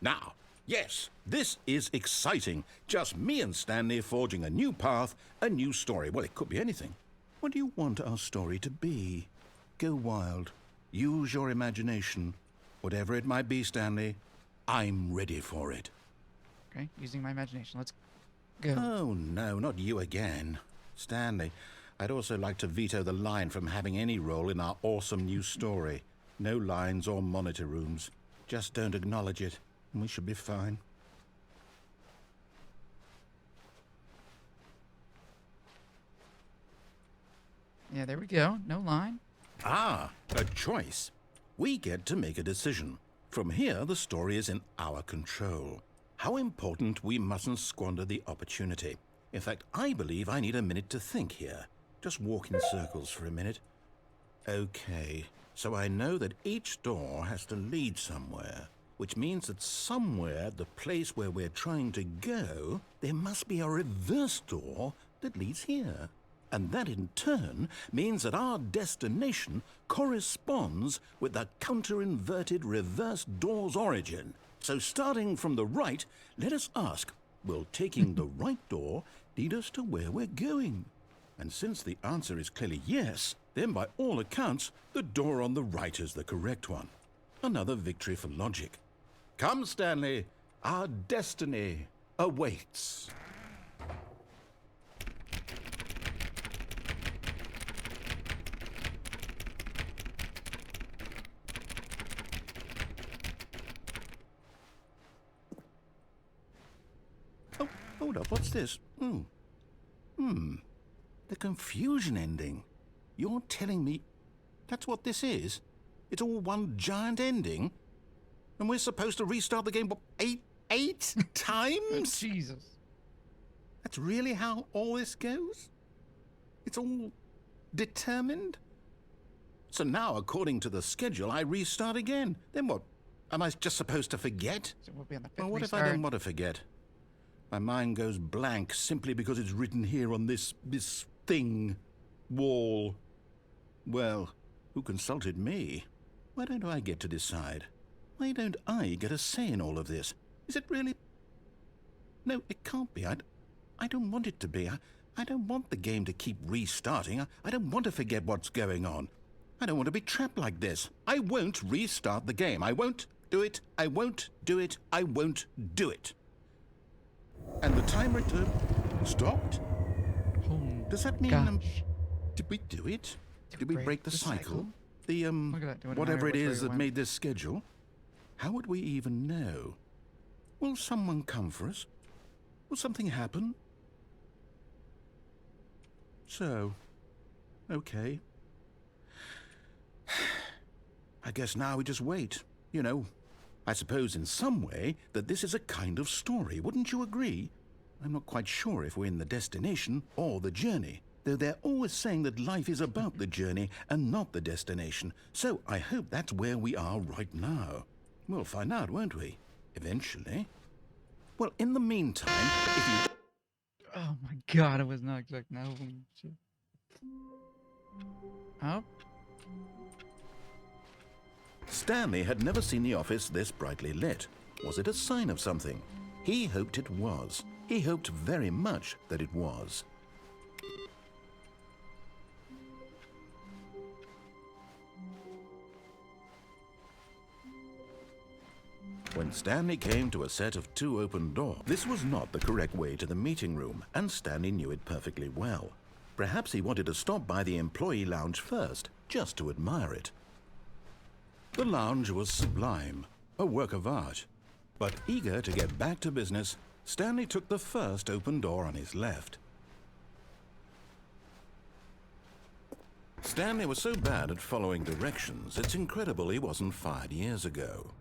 Now, yes, this is exciting. Just me and Stanley forging a new path, a new story. Well, it could be anything. What do you want our story to be? Go wild. Use your imagination. Whatever it might be, Stanley, I'm ready for it. Okay, using my imagination. Let's go. Oh, no, not you again. Stanley, I'd also like to veto the line from having any role in our awesome new story. No lines or monitor rooms. Just don't acknowledge it, and we should be fine. Yeah, there we go. No line. Ah, a choice. We get to make a decision. From here, the story is in our control. How important we mustn't squander the opportunity. In fact, I believe I need a minute to think here. Just walk in circles for a minute. Okay, so I know that each door has to lead somewhere, which means that somewhere, the place where we're trying to go, there must be a reverse door that leads here. And that in turn means that our destination corresponds with the counter-inverted reverse door's origin. So starting from the right, let us ask, will taking the right door lead us to where we're going? And since the answer is clearly yes, then by all accounts, the door on the right is the correct one. Another victory for logic. Come, Stanley, our destiny awaits. Oh, hold up, what's this? The confusion ending. You're telling me that's what this is? It's all one giant ending? And we're supposed to restart the game, what, eight times? Jesus. That's really how all this goes? It's all determined? So now, according to the schedule, I restart again. Then what? Am I just supposed to forget? So we'll be on the fifth Well, what if restart. I don't want to forget? My mind goes blank simply because it's written here on this thing, wall. Well, who consulted me? Why don't I get to decide? Why don't I get a say in all of this? Is it really... No, it can't be. I don't want it to be. I don't want the game to keep restarting. I don't want to forget what's going on. I don't want to be trapped like this. I won't restart the game. I won't do it. I won't do it. I won't do it. And the timer stopped? Oh, Does that mean... gosh. did we do it? Did we break the cycle? The, Look at that, doing it whatever it which way is we that went. made this schedule? How would we even know? Will someone come for us? Will something happen? So, okay. I guess now we just wait, you know. I suppose in some way that this is a kind of story, wouldn't you agree? I'm not quite sure if we're in the destination or the journey, though they're always saying that life is about the journey and not the destination. So I hope that's where we are right now. We'll find out, won't we? Eventually. Well, in the meantime, if you... Oh my god, I was not expecting that. Holy shit. Oh. Stanley had never seen the office this brightly lit. Was it a sign of something? He hoped it was. He hoped very much that it was. When Stanley came to a set of 2 open doors, this was not the correct way to the meeting room, and Stanley knew it perfectly well. Perhaps he wanted to stop by the employee lounge first, just to admire it. The lounge was sublime, a work of art. But eager to get back to business, Stanley took the first open door on his left. Stanley was so bad at following directions, it's incredible he wasn't fired years ago.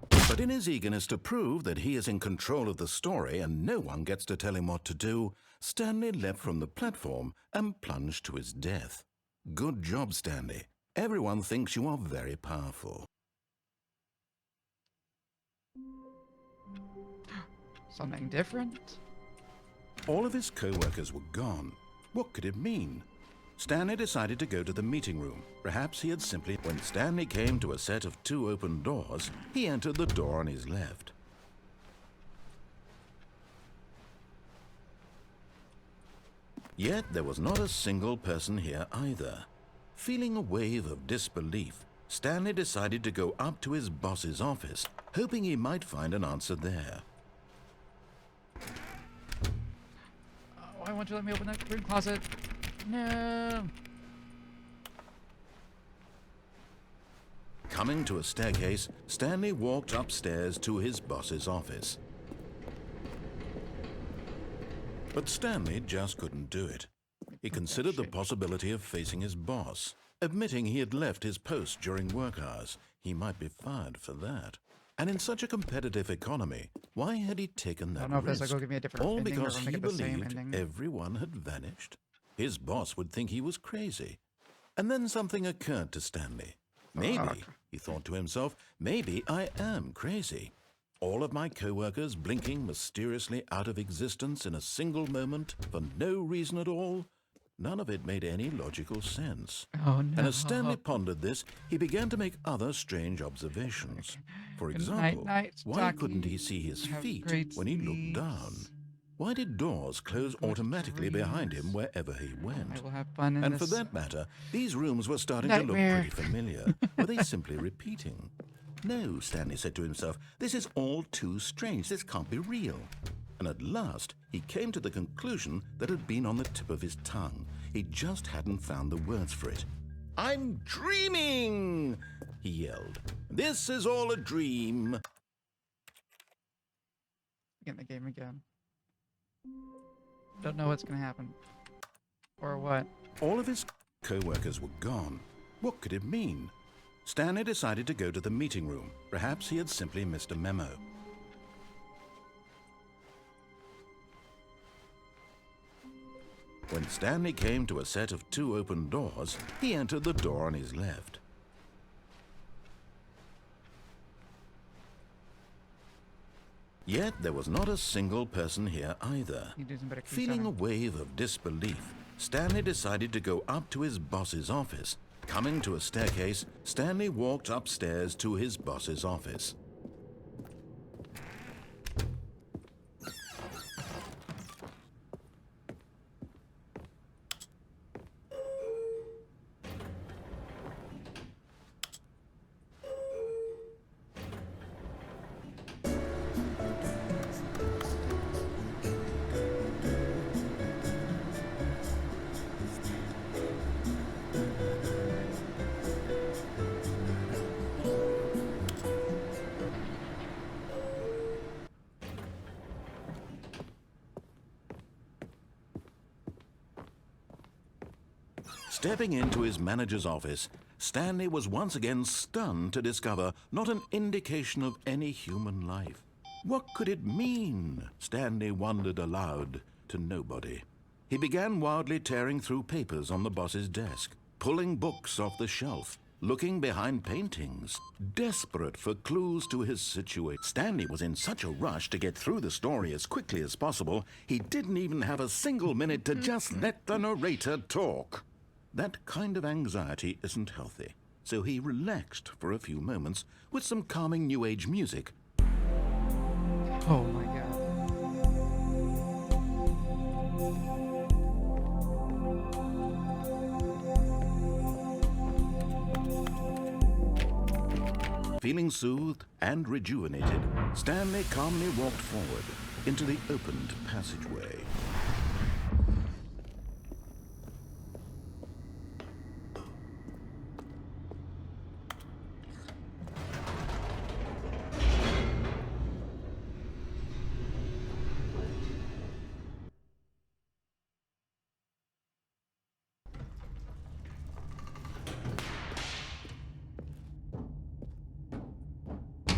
But in his eagerness to prove that he is in control of the story and no one gets to tell him what to do, Stanley leapt from the platform and plunged to his death. Good job, Stanley. Everyone thinks you are very powerful. Something different? All of his co-workers were gone. What could it mean? Stanley decided to go to the meeting room. Perhaps he had simply... When Stanley came to a set of 2 open doors, he entered the door on his left. Yet there was not a single person here either. Feeling a wave of disbelief, Stanley decided to go up to his boss's office, hoping he might find an answer there. Oh, why won't you let me open that broom closet? No. Coming to a staircase, Stanley walked upstairs to his boss's office. But Stanley just couldn't do it. He considered the possibility of facing his boss. Admitting he had left his post during work hours, he might be fired for that. And in such a competitive economy, why had he taken that I don't know if risk? this will give me a different All ending or because if I'll he make it the same believed ending. everyone had vanished? His boss would think he was crazy. And then something occurred to Stanley. Maybe, he thought to himself, maybe I am crazy. All of my co-workers blinking mysteriously out of existence in a single moment for no reason at all? None of it made any logical sense. Oh no. And as Stanley pondered this, he began to make other strange observations. For Good example, night, why Stocky. couldn't he see his Have feet great when he looked sleeps. down? Why did doors close Good automatically behind him dreams. wherever he went? I will have fun in And this. for that matter, these rooms were starting Nightmare. to look pretty familiar. Were they simply repeating? No, Stanley said to himself, this is all too strange. This can't be real. And at last, he came to the conclusion that had been on the tip of his tongue. He just hadn't found the words for it. I'm dreaming, he yelled. This is all a dream. Get in the game again. Don't know what's gonna happen. Or what. All of his co-workers were gone. What could it mean? Stanley decided to go to the meeting room. Perhaps he had simply missed a memo. When Stanley came to a set of 2 open doors, he entered the door on his left. Yet there was not a single person here either. You do some better Feeling a wave of disbelief, Stanley decided to go up to his boss's office. Coming to a staircase, Stanley walked upstairs to his boss's office. Stepping into his manager's office, Stanley was once again stunned to discover not an indication of any human life. What could it mean? Stanley wondered aloud to nobody. He began wildly tearing through papers on the boss's desk, pulling books off the shelf, looking behind paintings, desperate for clues to his situation. Stanley was in such a rush to get through the story as quickly as possible, he didn't even have a single minute to just let the narrator talk. That kind of anxiety isn't healthy, so he relaxed for a few moments with some calming New Age music. Oh my god. Feeling soothed and rejuvenated, Stanley calmly walked forward into the opened passageway.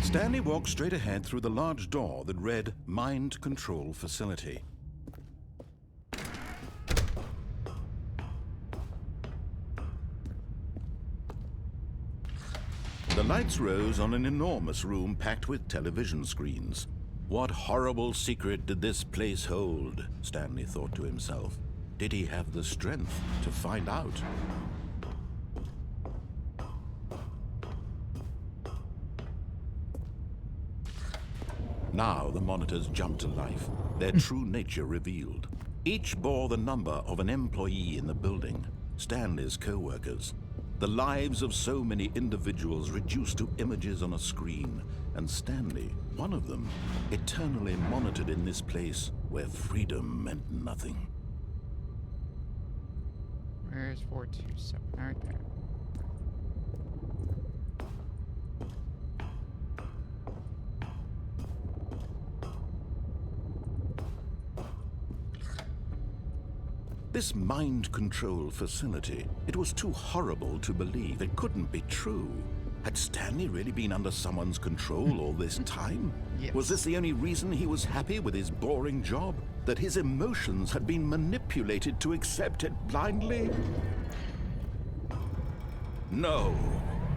Stanley walked straight ahead through the large door that read Mind Control Facility. The lights rose on an enormous room packed with television screens. What horrible secret did this place hold? Stanley thought to himself. Did he have the strength to find out? Now the monitors jumped to life, their true nature revealed. Each bore the number of an employee in the building, Stanley's co-workers. The lives of so many individuals reduced to images on a screen, and Stanley, one of them, eternally monitored in this place where freedom meant nothing. Where's 427? Right there. This mind control facility, it was too horrible to believe. It couldn't be true. Had Stanley really been under someone's control all this time? Yes. Was this the only reason he was happy with his boring job? That his emotions had been manipulated to accept it blindly? No,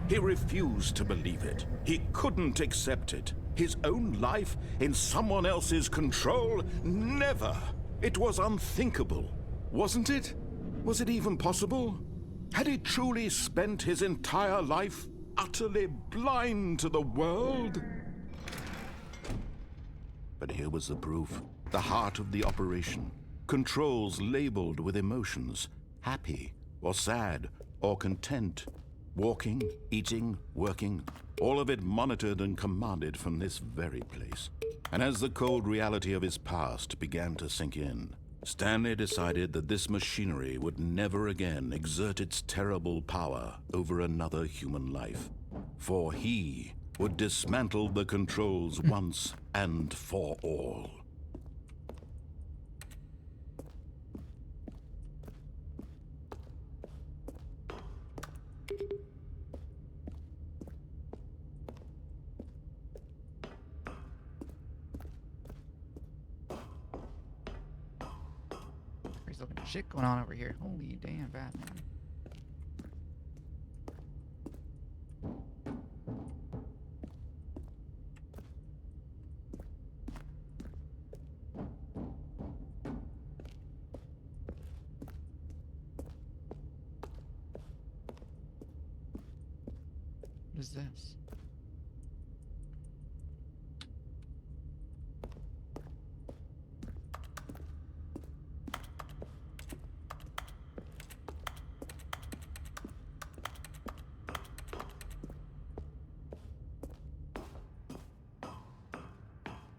he refused to believe it. He couldn't accept it. His own life in someone else's control? Never! It was unthinkable. Wasn't it? Was it even possible? Had he truly spent his entire life utterly blind to the world? But here was the proof. The heart of the operation. Controls labeled with emotions. Happy, or sad, or content. Walking, eating, working. All of it monitored and commanded from this very place. And as the cold reality of his past began to sink in, Stanley decided that this machinery would never again exert its terrible power over another human life. For he would dismantle the controls once and for all. There's looking shit going on over here. Holy damn, Batman. What is this?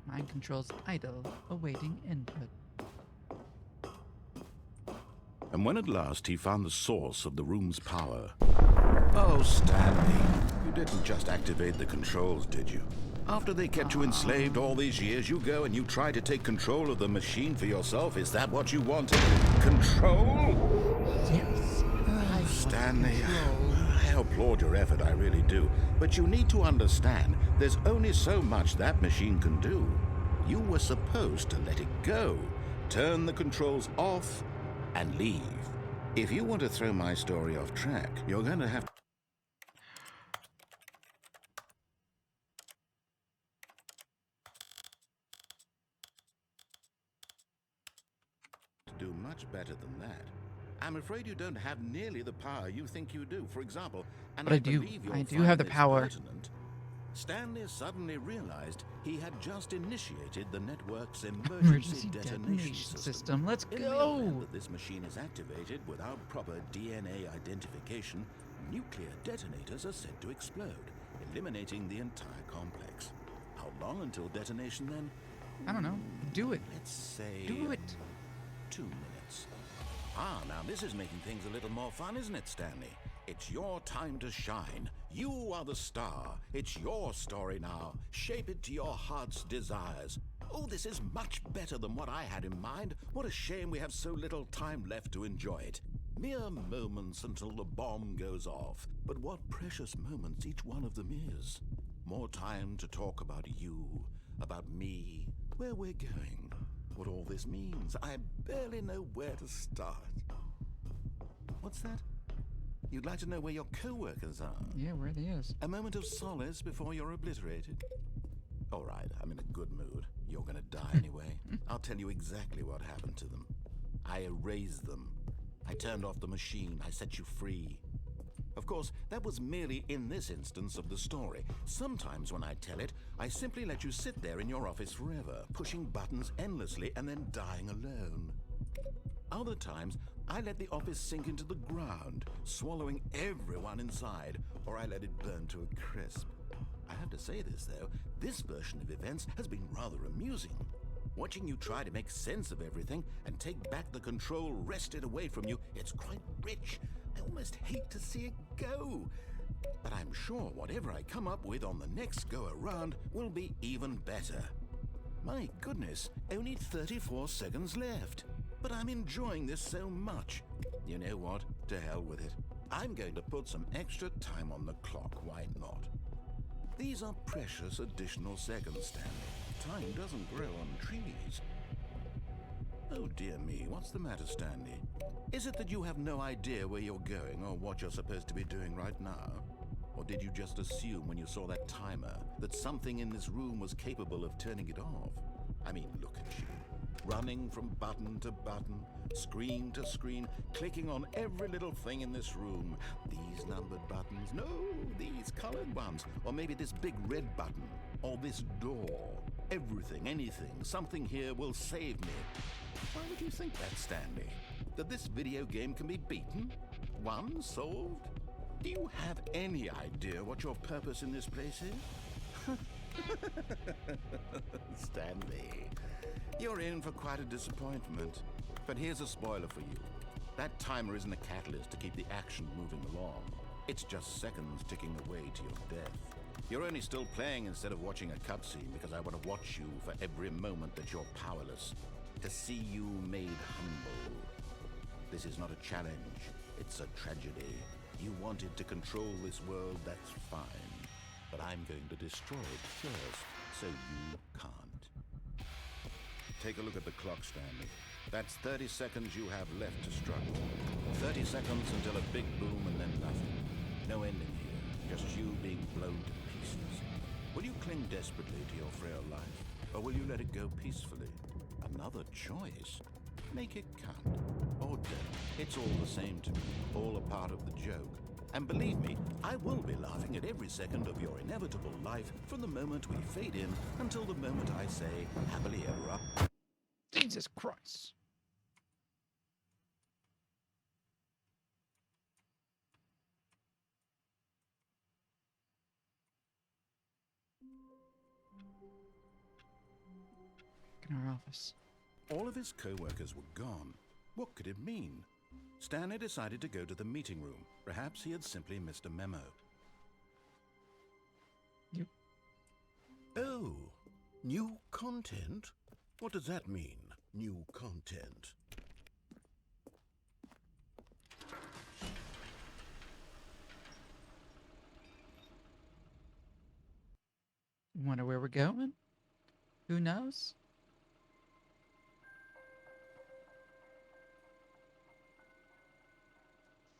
Mind controls idle, awaiting input. And when at last he found the source of the room's power... Oh, Stanley, you didn't just activate the controls, did you? After they kept you enslaved all these years, you go and you try to take control of the machine for yourself? Is that what you wanted? Control? Yes. Stanley, I applaud your effort, I really do. But you need to understand, there's only so much that machine can do. You were supposed to let it go, turn the controls off, and leave. If you want to throw my story off track, you're going to have to do much better than that. I'm afraid you don't have nearly the power you think you do. For example, and But I do have the power. Stanley suddenly realized he had just initiated the network's Emergency emergency detonation detonation system. Let's In the go. event that this machine is activated without proper DNA identification, nuclear detonators are said to explode. eliminating the entire complex. How long until detonation then? I don't know. Do it. Let's say... Do it. 2 minutes. Ah, now this is making things a little more fun, isn't it, Stanley? It's your time to shine. You are the star. It's your story now. Shape it to your heart's desires. Oh, this is much better than what I had in mind. What a shame we have so little time left to enjoy it. Mere moments until the bomb goes off. But what precious moments each one of them is. More time to talk about you, about me, where we're going, what all this means. I barely know where to start. What's that? You'd like to know where your co-workers are? Yeah, where they is. A moment of solace before you're obliterated? All right, I'm in a good mood. You're gonna die anyway. I'll tell you exactly what happened to them. I erased them. I turned off the machine. I set you free. Of course, that was merely in this instance of the story. Sometimes when I tell it, I simply let you sit there in your office forever, pushing buttons endlessly and then dying alone. Other times, I let the office sink into the ground, swallowing everyone inside, or I let it burn to a crisp. I have to say this, though, this version of events has been rather amusing. Watching you try to make sense of everything and take back the control wrested away from you, it's quite rich. I almost hate to see it go. But I'm sure whatever I come up with on the next go-around will be even better. My goodness, only 34 seconds left. But I'm enjoying this so much. You know what? To hell with it. I'm going to put some extra time on the clock, why not? These are precious additional seconds, Stanley. Time doesn't grow on trees. Oh dear me, what's the matter, Stanley? Is it that you have no idea where you're going or what you're supposed to be doing right now? Or did you just assume when you saw that timer that something in this room was capable of turning it off? I mean, look at you. Running from button to button, screen to screen, clicking on every little thing in this room. These numbered buttons, no, these colored ones. Or maybe this big red button, or this door. Everything, anything, something here will save me. Why would you think that, Stanley? That this video game can be beaten? Won? Solved? Do you have any idea what your purpose in this place is? Stanley, you're in for quite a disappointment. But here's a spoiler for you. That timer isn't a catalyst to keep the action moving along. It's just seconds ticking away to your death. You're only still playing instead of watching a cutscene because I want to watch you for every moment that you're powerless. To see you made humble. This is not a challenge. It's a tragedy. You wanted to control this world, that's fine. But I'm going to destroy it first, so you can't. Take a look at the clock, Stanley. That's 30 seconds you have left to struggle. 30 seconds until a big boom and then nothing. No ending here, just you being blown to pieces. Will you cling desperately to your frail life, or will you let it go peacefully? Another choice. Make it count. Or don't. It's all the same to me, all a part of the joke. And believe me, I will be laughing at every second of your inevitable life from the moment we fade in until the moment I say, happily ever up. Jesus Christ. In our office. All of his co-workers were gone. What could it mean? Stanley decided to go to the meeting room. Perhaps he had simply missed a memo. Oh, new content? What does that mean, new content? Wonder where we're going? Who knows?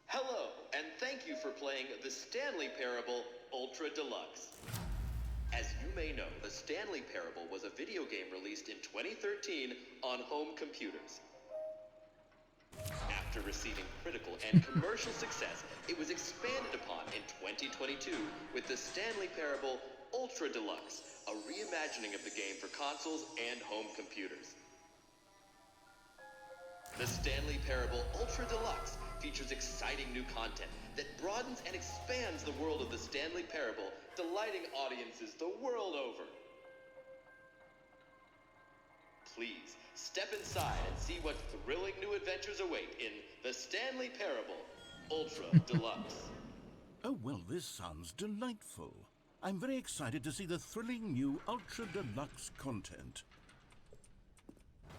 Hello, and thank you for playing the Stanley Parable Ultra Deluxe. As you may know, the Stanley Parable was a video game released in 2013 on home computers. After receiving critical and commercial success, it was expanded upon in 2022 with the Stanley Parable Ultra Deluxe, a reimagining of the game for consoles and home computers. The Stanley Parable Ultra Deluxe features exciting new content that broadens and expands the world of the Stanley Parable, delighting audiences the world over. Please, step inside and see what thrilling new adventures await in The Stanley Parable Ultra Deluxe. Oh, well, this sounds delightful. I'm very excited to see the thrilling new Ultra Deluxe content.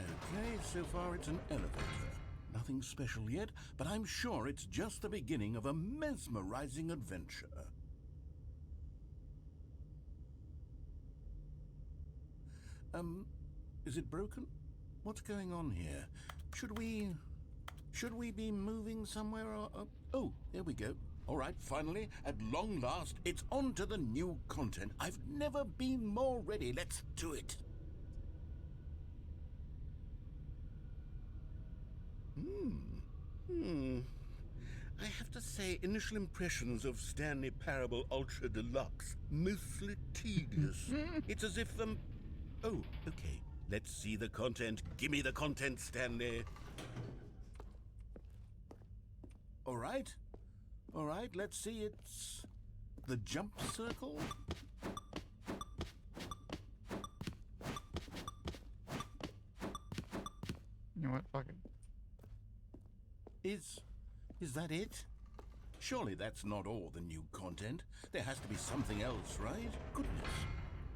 Okay, so far it's an elevator. Nothing special yet, but I'm sure it's just the beginning of a mesmerizing adventure. Is it broken? What's going on here? Should we be moving somewhere or... Oh, there we go. All right, finally, at long last, it's on to the new content. I've never been more ready. Let's do it. I have to say, initial impressions of Stanley Parable Ultra Deluxe, mostly tedious. It's as if, Oh, okay. Let's see the content. Give me the content, Stanley. All right, let's see. It's the jump circle. You know what? Fuck it. Is that it? Surely that's not all the new content. There has to be something else, right? Goodness.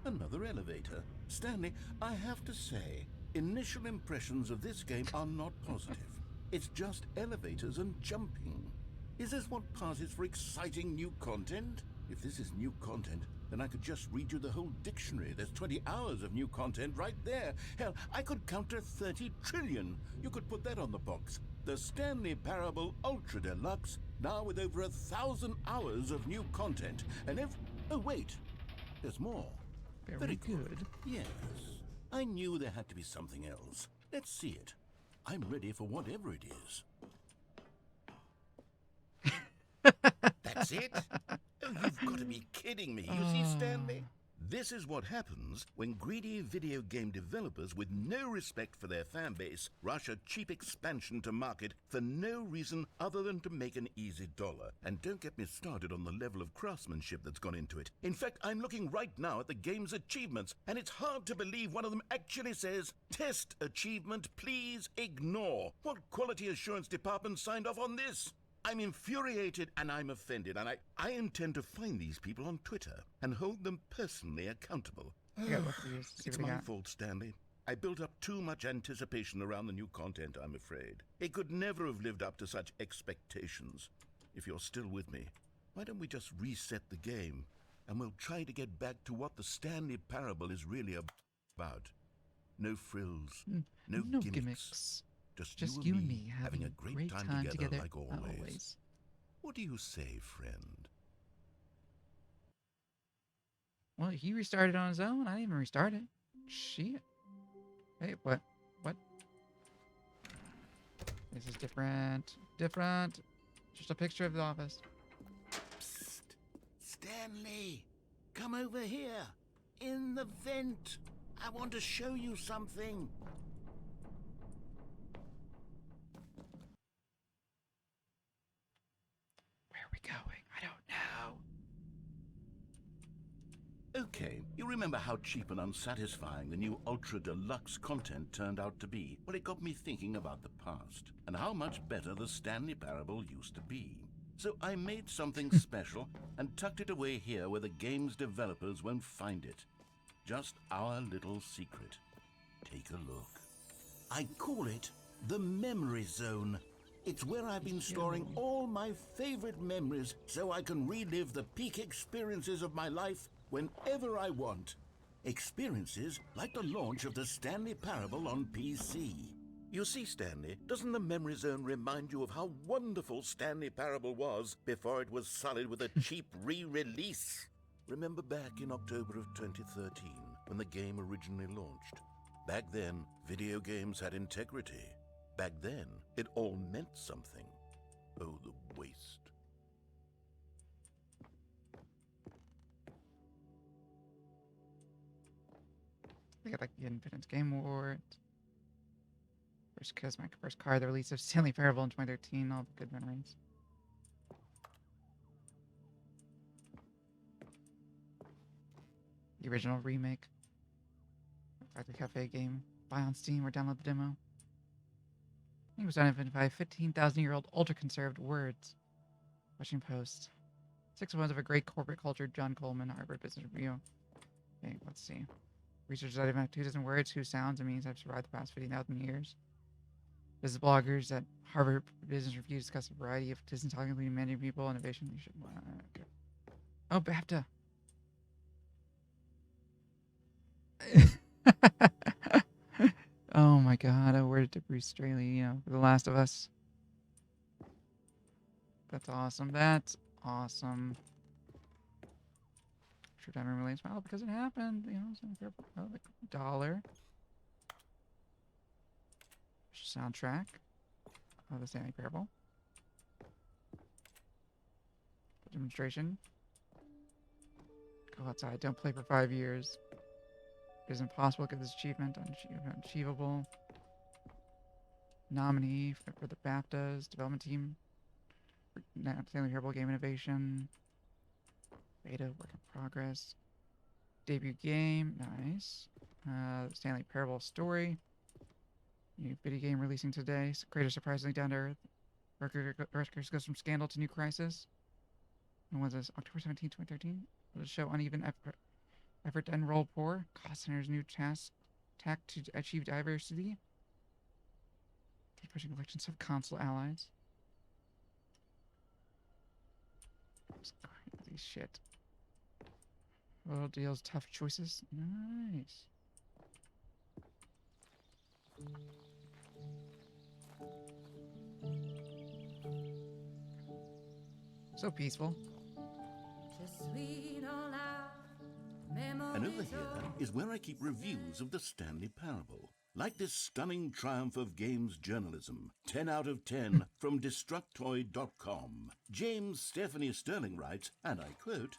Another elevator. Stanley, I have to say, initial impressions of this game are not positive. It's just elevators and jumping. Is this what passes for exciting new content? If this is new content, then I could just read you the whole dictionary. There's 20 hours of new content right there. Hell, I could count to 30 trillion. You could put that on the box. The Stanley Parable Ultra Deluxe, now with over 1,000 hours of new content. And if... Oh, wait. There's more. Very good. Yes. I knew there had to be something else. Let's see it. I'm ready for whatever it is. That's it? Oh, you've got to be kidding me. You see, Stanley? This is what happens when greedy video game developers with no respect for their fan base rush a cheap expansion to market for no reason other than to make an easy dollar. And don't get me started on the level of craftsmanship that's gone into it. In fact, I'm looking right now at the game's achievements, and it's hard to believe one of them actually says, "Test achievement, please ignore." What quality assurance department signed off on this? I'm infuriated and I'm offended, and I intend to find these people on Twitter and hold them personally accountable. I gotta look for these. See It's what we my got. fault, Stanley. I built up too much anticipation around the new content, I'm afraid. It could never have lived up to such expectations. If you're still with me, why don't we just reset the game, and we'll try to get back to what the Stanley Parable is really about. No frills, no gimmicks. Just you and me having a great time together like always. What do you say, friend? Well, he restarted on his own. I didn't even restart it. Shit. Hey, what? What? This is different. Different. Just a picture of the office. Psst. Stanley, come over here. In the vent. I want to show you something. Where are we going? I don't know. Okay, you remember how cheap and unsatisfying the new Ultra Deluxe content turned out to be? Well, it got me thinking about the past, and how much better the Stanley Parable used to be. So I made something special and tucked it away here where the game's developers won't find it. Just our little secret. Take a look. I call it the Memory Zone. It's where I've been storing all my favorite memories so I can relive the peak experiences of my life whenever I want. Experiences like the launch of the Stanley Parable on PC. You see, Stanley, doesn't the Memory Zone remind you of how wonderful Stanley Parable was before it was sullied with a cheap re-release? Remember back in October of 2013, when the game originally launched? Back then, video games had integrity. Back then, it all meant something. Oh, the waste. We got like the Infinite Game Award. First kiss, my first card, the release of Stanley Parable in 2013, all the good memories. The original remake. Factory Cafe game. Buy on Steam or download the demo. It was done by 15,000-year-old ultra-conserved words. Washington Post. 6 ones of a great corporate culture, John Coleman, Harvard Business Review. Okay, let's see. Researchers identified 2 dozen words whose sounds and meanings have survived the past 50,000 years. Business bloggers at Harvard Business Review discuss a variety of business topics, including managing people, innovation. You should. Okay. Oh, BAFTA. Oh my God! I awarded to Bruce Straley, for The Last of Us. That's awesome. That's awesome. True time release. Well, because it happened, oh, like $1. Soundtrack of the Stanley Parable. Demonstration. Go outside. Don't play for 5 years. It is impossible to get this achievement unachievable. Nominee for the BAFTAs. Development team. Stanley Parable Game Innovation. Beta. Work in progress. Debut game. Nice. Stanley Parable Story. New video game releasing today. Creator surprisingly down to earth. Records goes from scandal to new crisis. When was this? October 17, 2013? Will it show uneven effort to enroll poor? Cost center's new tack to achieve diversity. Pushing elections of console allies. Crazy shit. Little deals, tough choices. Nice. So peaceful. And over here is where I keep reviews of the Stanley Parable. Like this stunning triumph of games journalism, 10 out of 10 from Destructoid.com. James Stephanie Sterling writes, and I quote,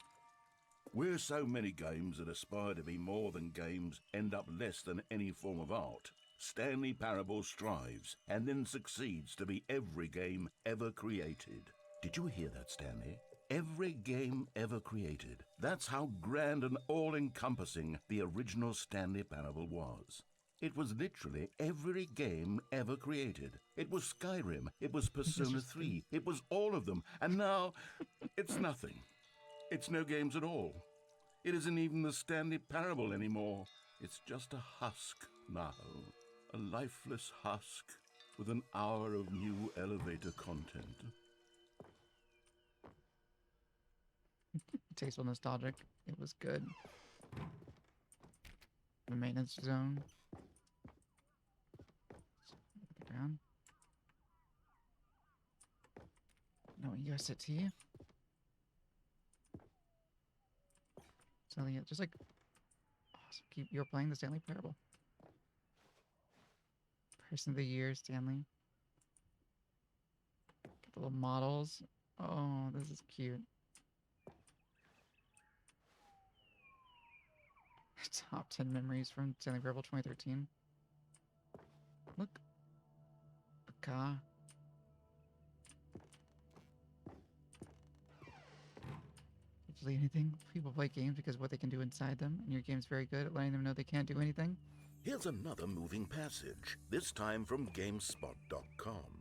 "Where so many games that aspire to be more than games end up less than any form of art, Stanley Parable strives and then succeeds to be every game ever created." Did you hear that, Stanley? Every game ever created. That's how grand and all-encompassing the original Stanley Parable was. It was literally every game ever created. It was Skyrim, it was Persona 3, it was all of them, and now it's nothing. It's no games at all. It isn't even the Stanley Parable anymore. It's just a husk now. A lifeless husk with an hour of new elevator content. Tasteful, nostalgic. It was good. The maintenance zone. Ground. No UST. So yeah, just like awesome. You're playing the Stanley Parable. Person of the Year, Stanley. Got the little models. Oh, this is cute. Top 10 memories from Stanley Parable 2013. Look. A car. Usually anything. People play games because of what they can do inside them, and your game's very good at letting them know they can't do anything. Here's another moving passage, this time from GameSpot.com.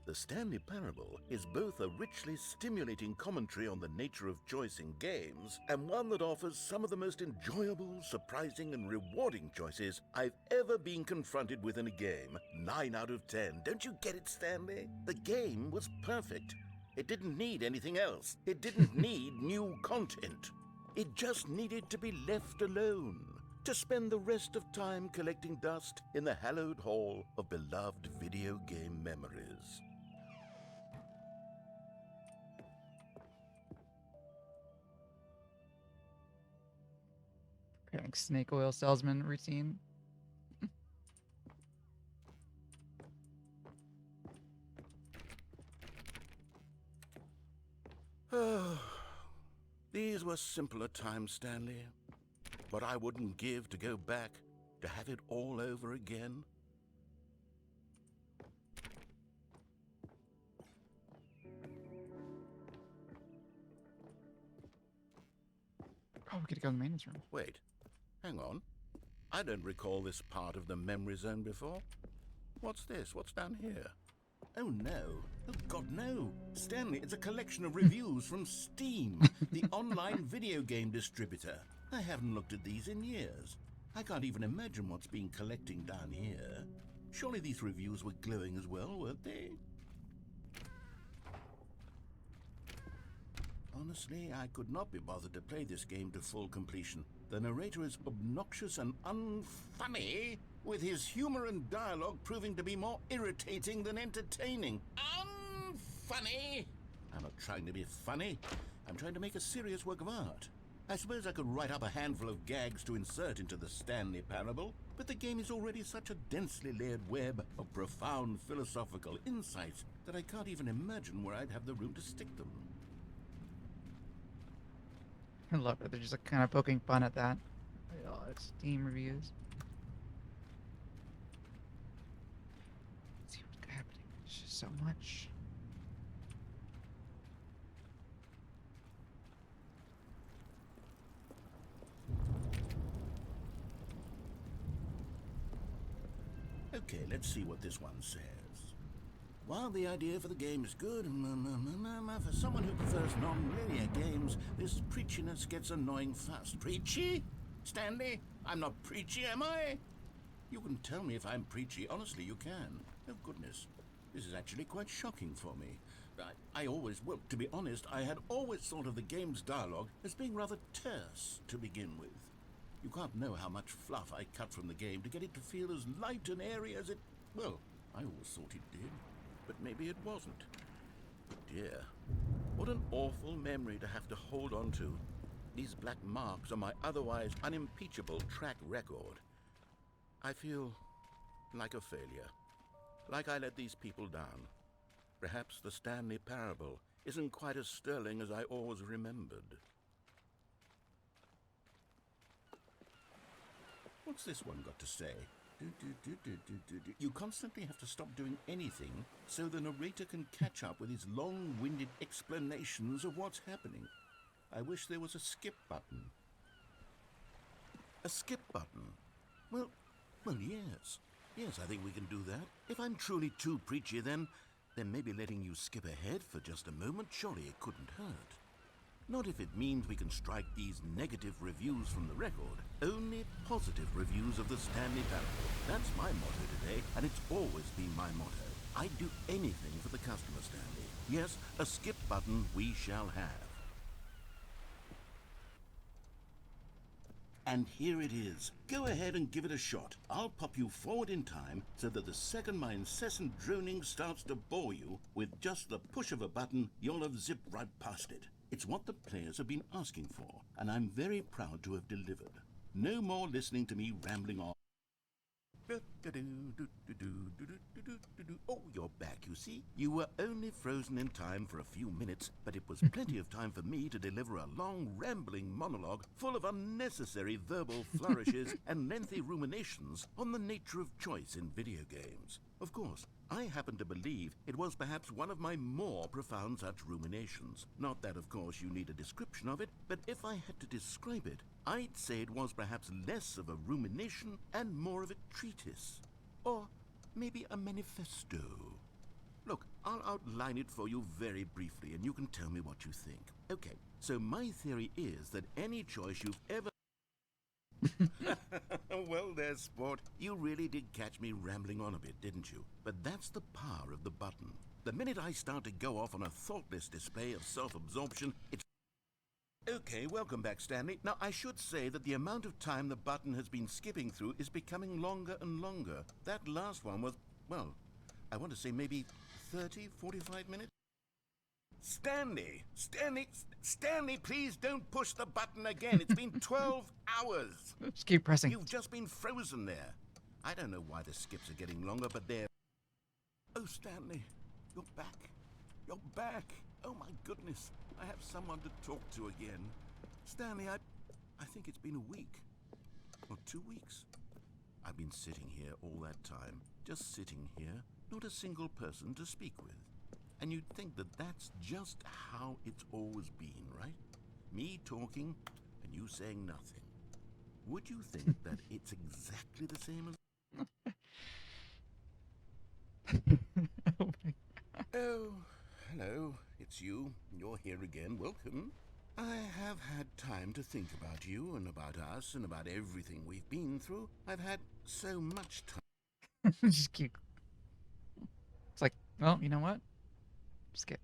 The Stanley Parable is both a richly stimulating commentary on the nature of choice in games, and one that offers some of the most enjoyable, surprising, and rewarding choices I've ever been confronted with in a game. 9 out of 10. Don't you get it, Stanley? The game was perfect. It didn't need anything else. It didn't need new content. It just needed to be left alone, to spend the rest of time collecting dust in the hallowed hall of beloved video game memories. Preparing snake oil salesman routine. These were simpler times, Stanley. But I wouldn't give to go back, to have it all over again. Oh, we could go in the maintenance room. Wait, hang on. I don't recall this part of the memory zone before. What's this? What's down here? Oh no. Oh God, no. Stanley, it's a collection of reviews from Steam, the online video game distributor. I haven't looked at these in years. I can't even imagine what's been collecting down here. Surely these reviews were glowing as well, weren't they? Honestly, I could not be bothered to play this game to full completion. The narrator is obnoxious and unfunny, with his humor and dialogue proving to be more irritating than entertaining. Unfunny! I'm not trying to be funny. I'm trying to make a serious work of art. I suppose I could write up a handful of gags to insert into the Stanley Parable, but the game is already such a densely layered web of profound philosophical insights that I can't even imagine where I'd have the room to stick them. I love it. They're just like, kind of poking fun at that. Oh, it's Steam reviews. Let's see what's happening. There's just so much. Okay, let's see what this one says. While the idea for the game is good, for someone who prefers non-linear games, this preachiness gets annoying fast. Preachy? Stanley? I'm not preachy, am I? You can tell me if I'm preachy. Honestly, you can. Oh, goodness. This is actually quite shocking for me. Well, to be honest, I had always thought of the game's dialogue as being rather terse to begin with. You can't know how much fluff I cut from the game to get it to feel as light and airy as it... Well, I always thought it did. But maybe it wasn't. Dear, what an awful memory to have to hold on to. These black marks on my otherwise unimpeachable track record. I feel like a failure. Like I let these people down. Perhaps the Stanley Parable isn't quite as sterling as I always remembered. What's this one got to say? You constantly have to stop doing anything so the narrator can catch up with his long-winded explanations of what's happening. I wish there was a skip button. A skip button? Well, yes. Yes, I think we can do that. If I'm truly too preachy, then maybe letting you skip ahead for just a moment, surely it couldn't hurt. Not if it means we can strike these negative reviews from the record. Only positive reviews of the Stanley Parable. That's my motto today, and it's always been my motto. I'd do anything for the customer, Stanley. Yes, a skip button we shall have. And here it is. Go ahead and give it a shot. I'll pop you forward in time so that the second my incessant droning starts to bore you, with just the push of a button, you'll have zipped right past it. It's what the players have been asking for, and I'm very proud to have delivered. No more listening to me rambling on. Oh, you're back, you see. You were only frozen in time for a few minutes, but it was plenty of time for me to deliver a long, rambling monologue full of unnecessary verbal flourishes and lengthy ruminations on the nature of choice in video games. Of course, I happen to believe it was perhaps one of my more profound such ruminations. Not that, of course, you need a description of it, but if I had to describe it, I'd say it was perhaps less of a rumination and more of a treatise. Or maybe a manifesto. Look, I'll outline it for you very briefly, and you can tell me what you think. Okay, so my theory is that any choice you've ever... Well, there's sport. You really did catch me rambling on a bit, didn't you? But that's the power of the button. The minute I start to go off on a thoughtless display of self-absorption, it's... Okay, welcome back, Stanley. Now, I should say that the amount of time the button has been skipping through is becoming longer and longer. That last one was, well, I want to say maybe 30, 45 minutes? Stanley, please don't push the button again. It's been 12 hours. Just keep pressing. You've just been frozen there. I don't know why the skips are getting longer, but they're... Oh, Stanley, you're back. You're back. Oh, my goodness. I have someone to talk to again. Stanley, I think it's been a week. Or 2 weeks. I've been sitting here all that time. Just sitting here. Not a single person to speak with. And you'd think that that's just how it's always been, right? Me talking, and you saying nothing. Would you think that it's exactly the same as... Oh my- Oh, hello, it's you. You're here again. Welcome. I have had time to think about you and about us and about everything we've been through. I've had so much time. Just keep. It's like, well, you know what? Skip.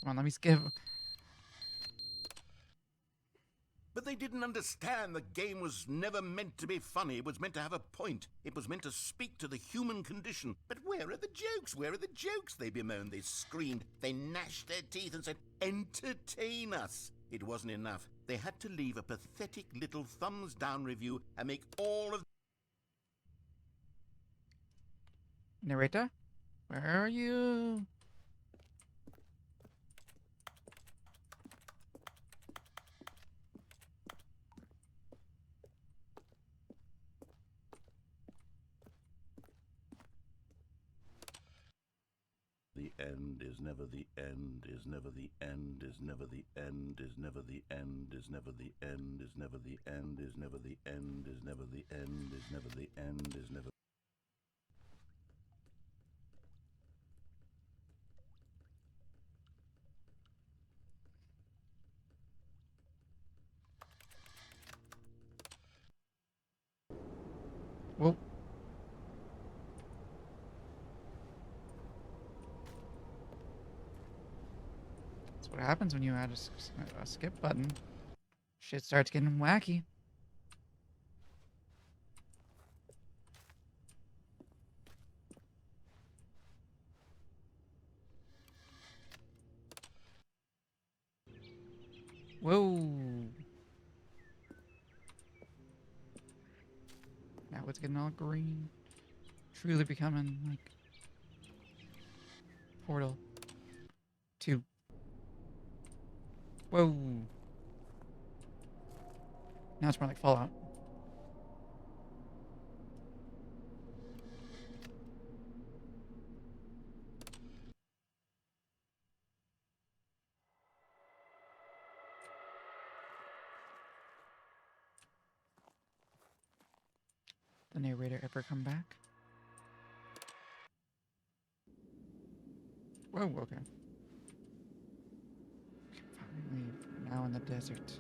Come on, let me skip. But they didn't understand the game was never meant to be funny. It was meant to have a point. It was meant to speak to the human condition. But where are the jokes? Where are the jokes? They bemoaned, they screamed, they gnashed their teeth and said, entertain us. It wasn't enough. They had to leave a pathetic little thumbs down review and make all of... Narrator? Where are you? The end is never the end, is never the end, is never the end, is never the end, is never the end, is never the end, is never the end, is never the end, is never the end, is never... Whoa. That's what happens when you add a skip button. Shit starts getting wacky. Whoa. Now it's getting all green. Truly becoming like Portal 2. Whoa. Now it's more like Fallout. The narrator ever come back? Whoa, okay. Finally, now in the desert.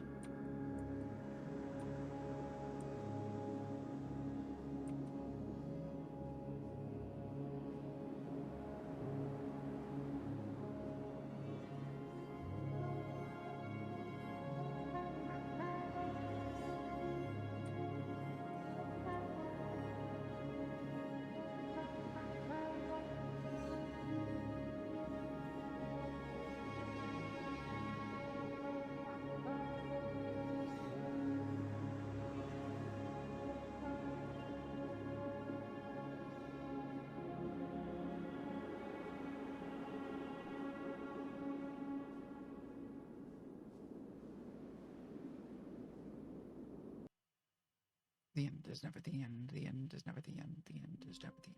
The end is never the end. The end is never the end. The end is never the end.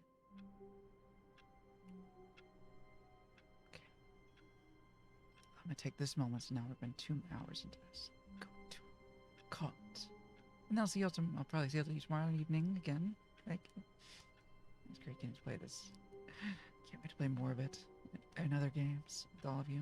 Okay. I'm gonna take this moment. So now we've been 2 hours into this. Go to call it. And I'll see you. I'll probably see you tomorrow evening again. Like, it's great getting to play this. Can't wait to play more of it and other games with all of you.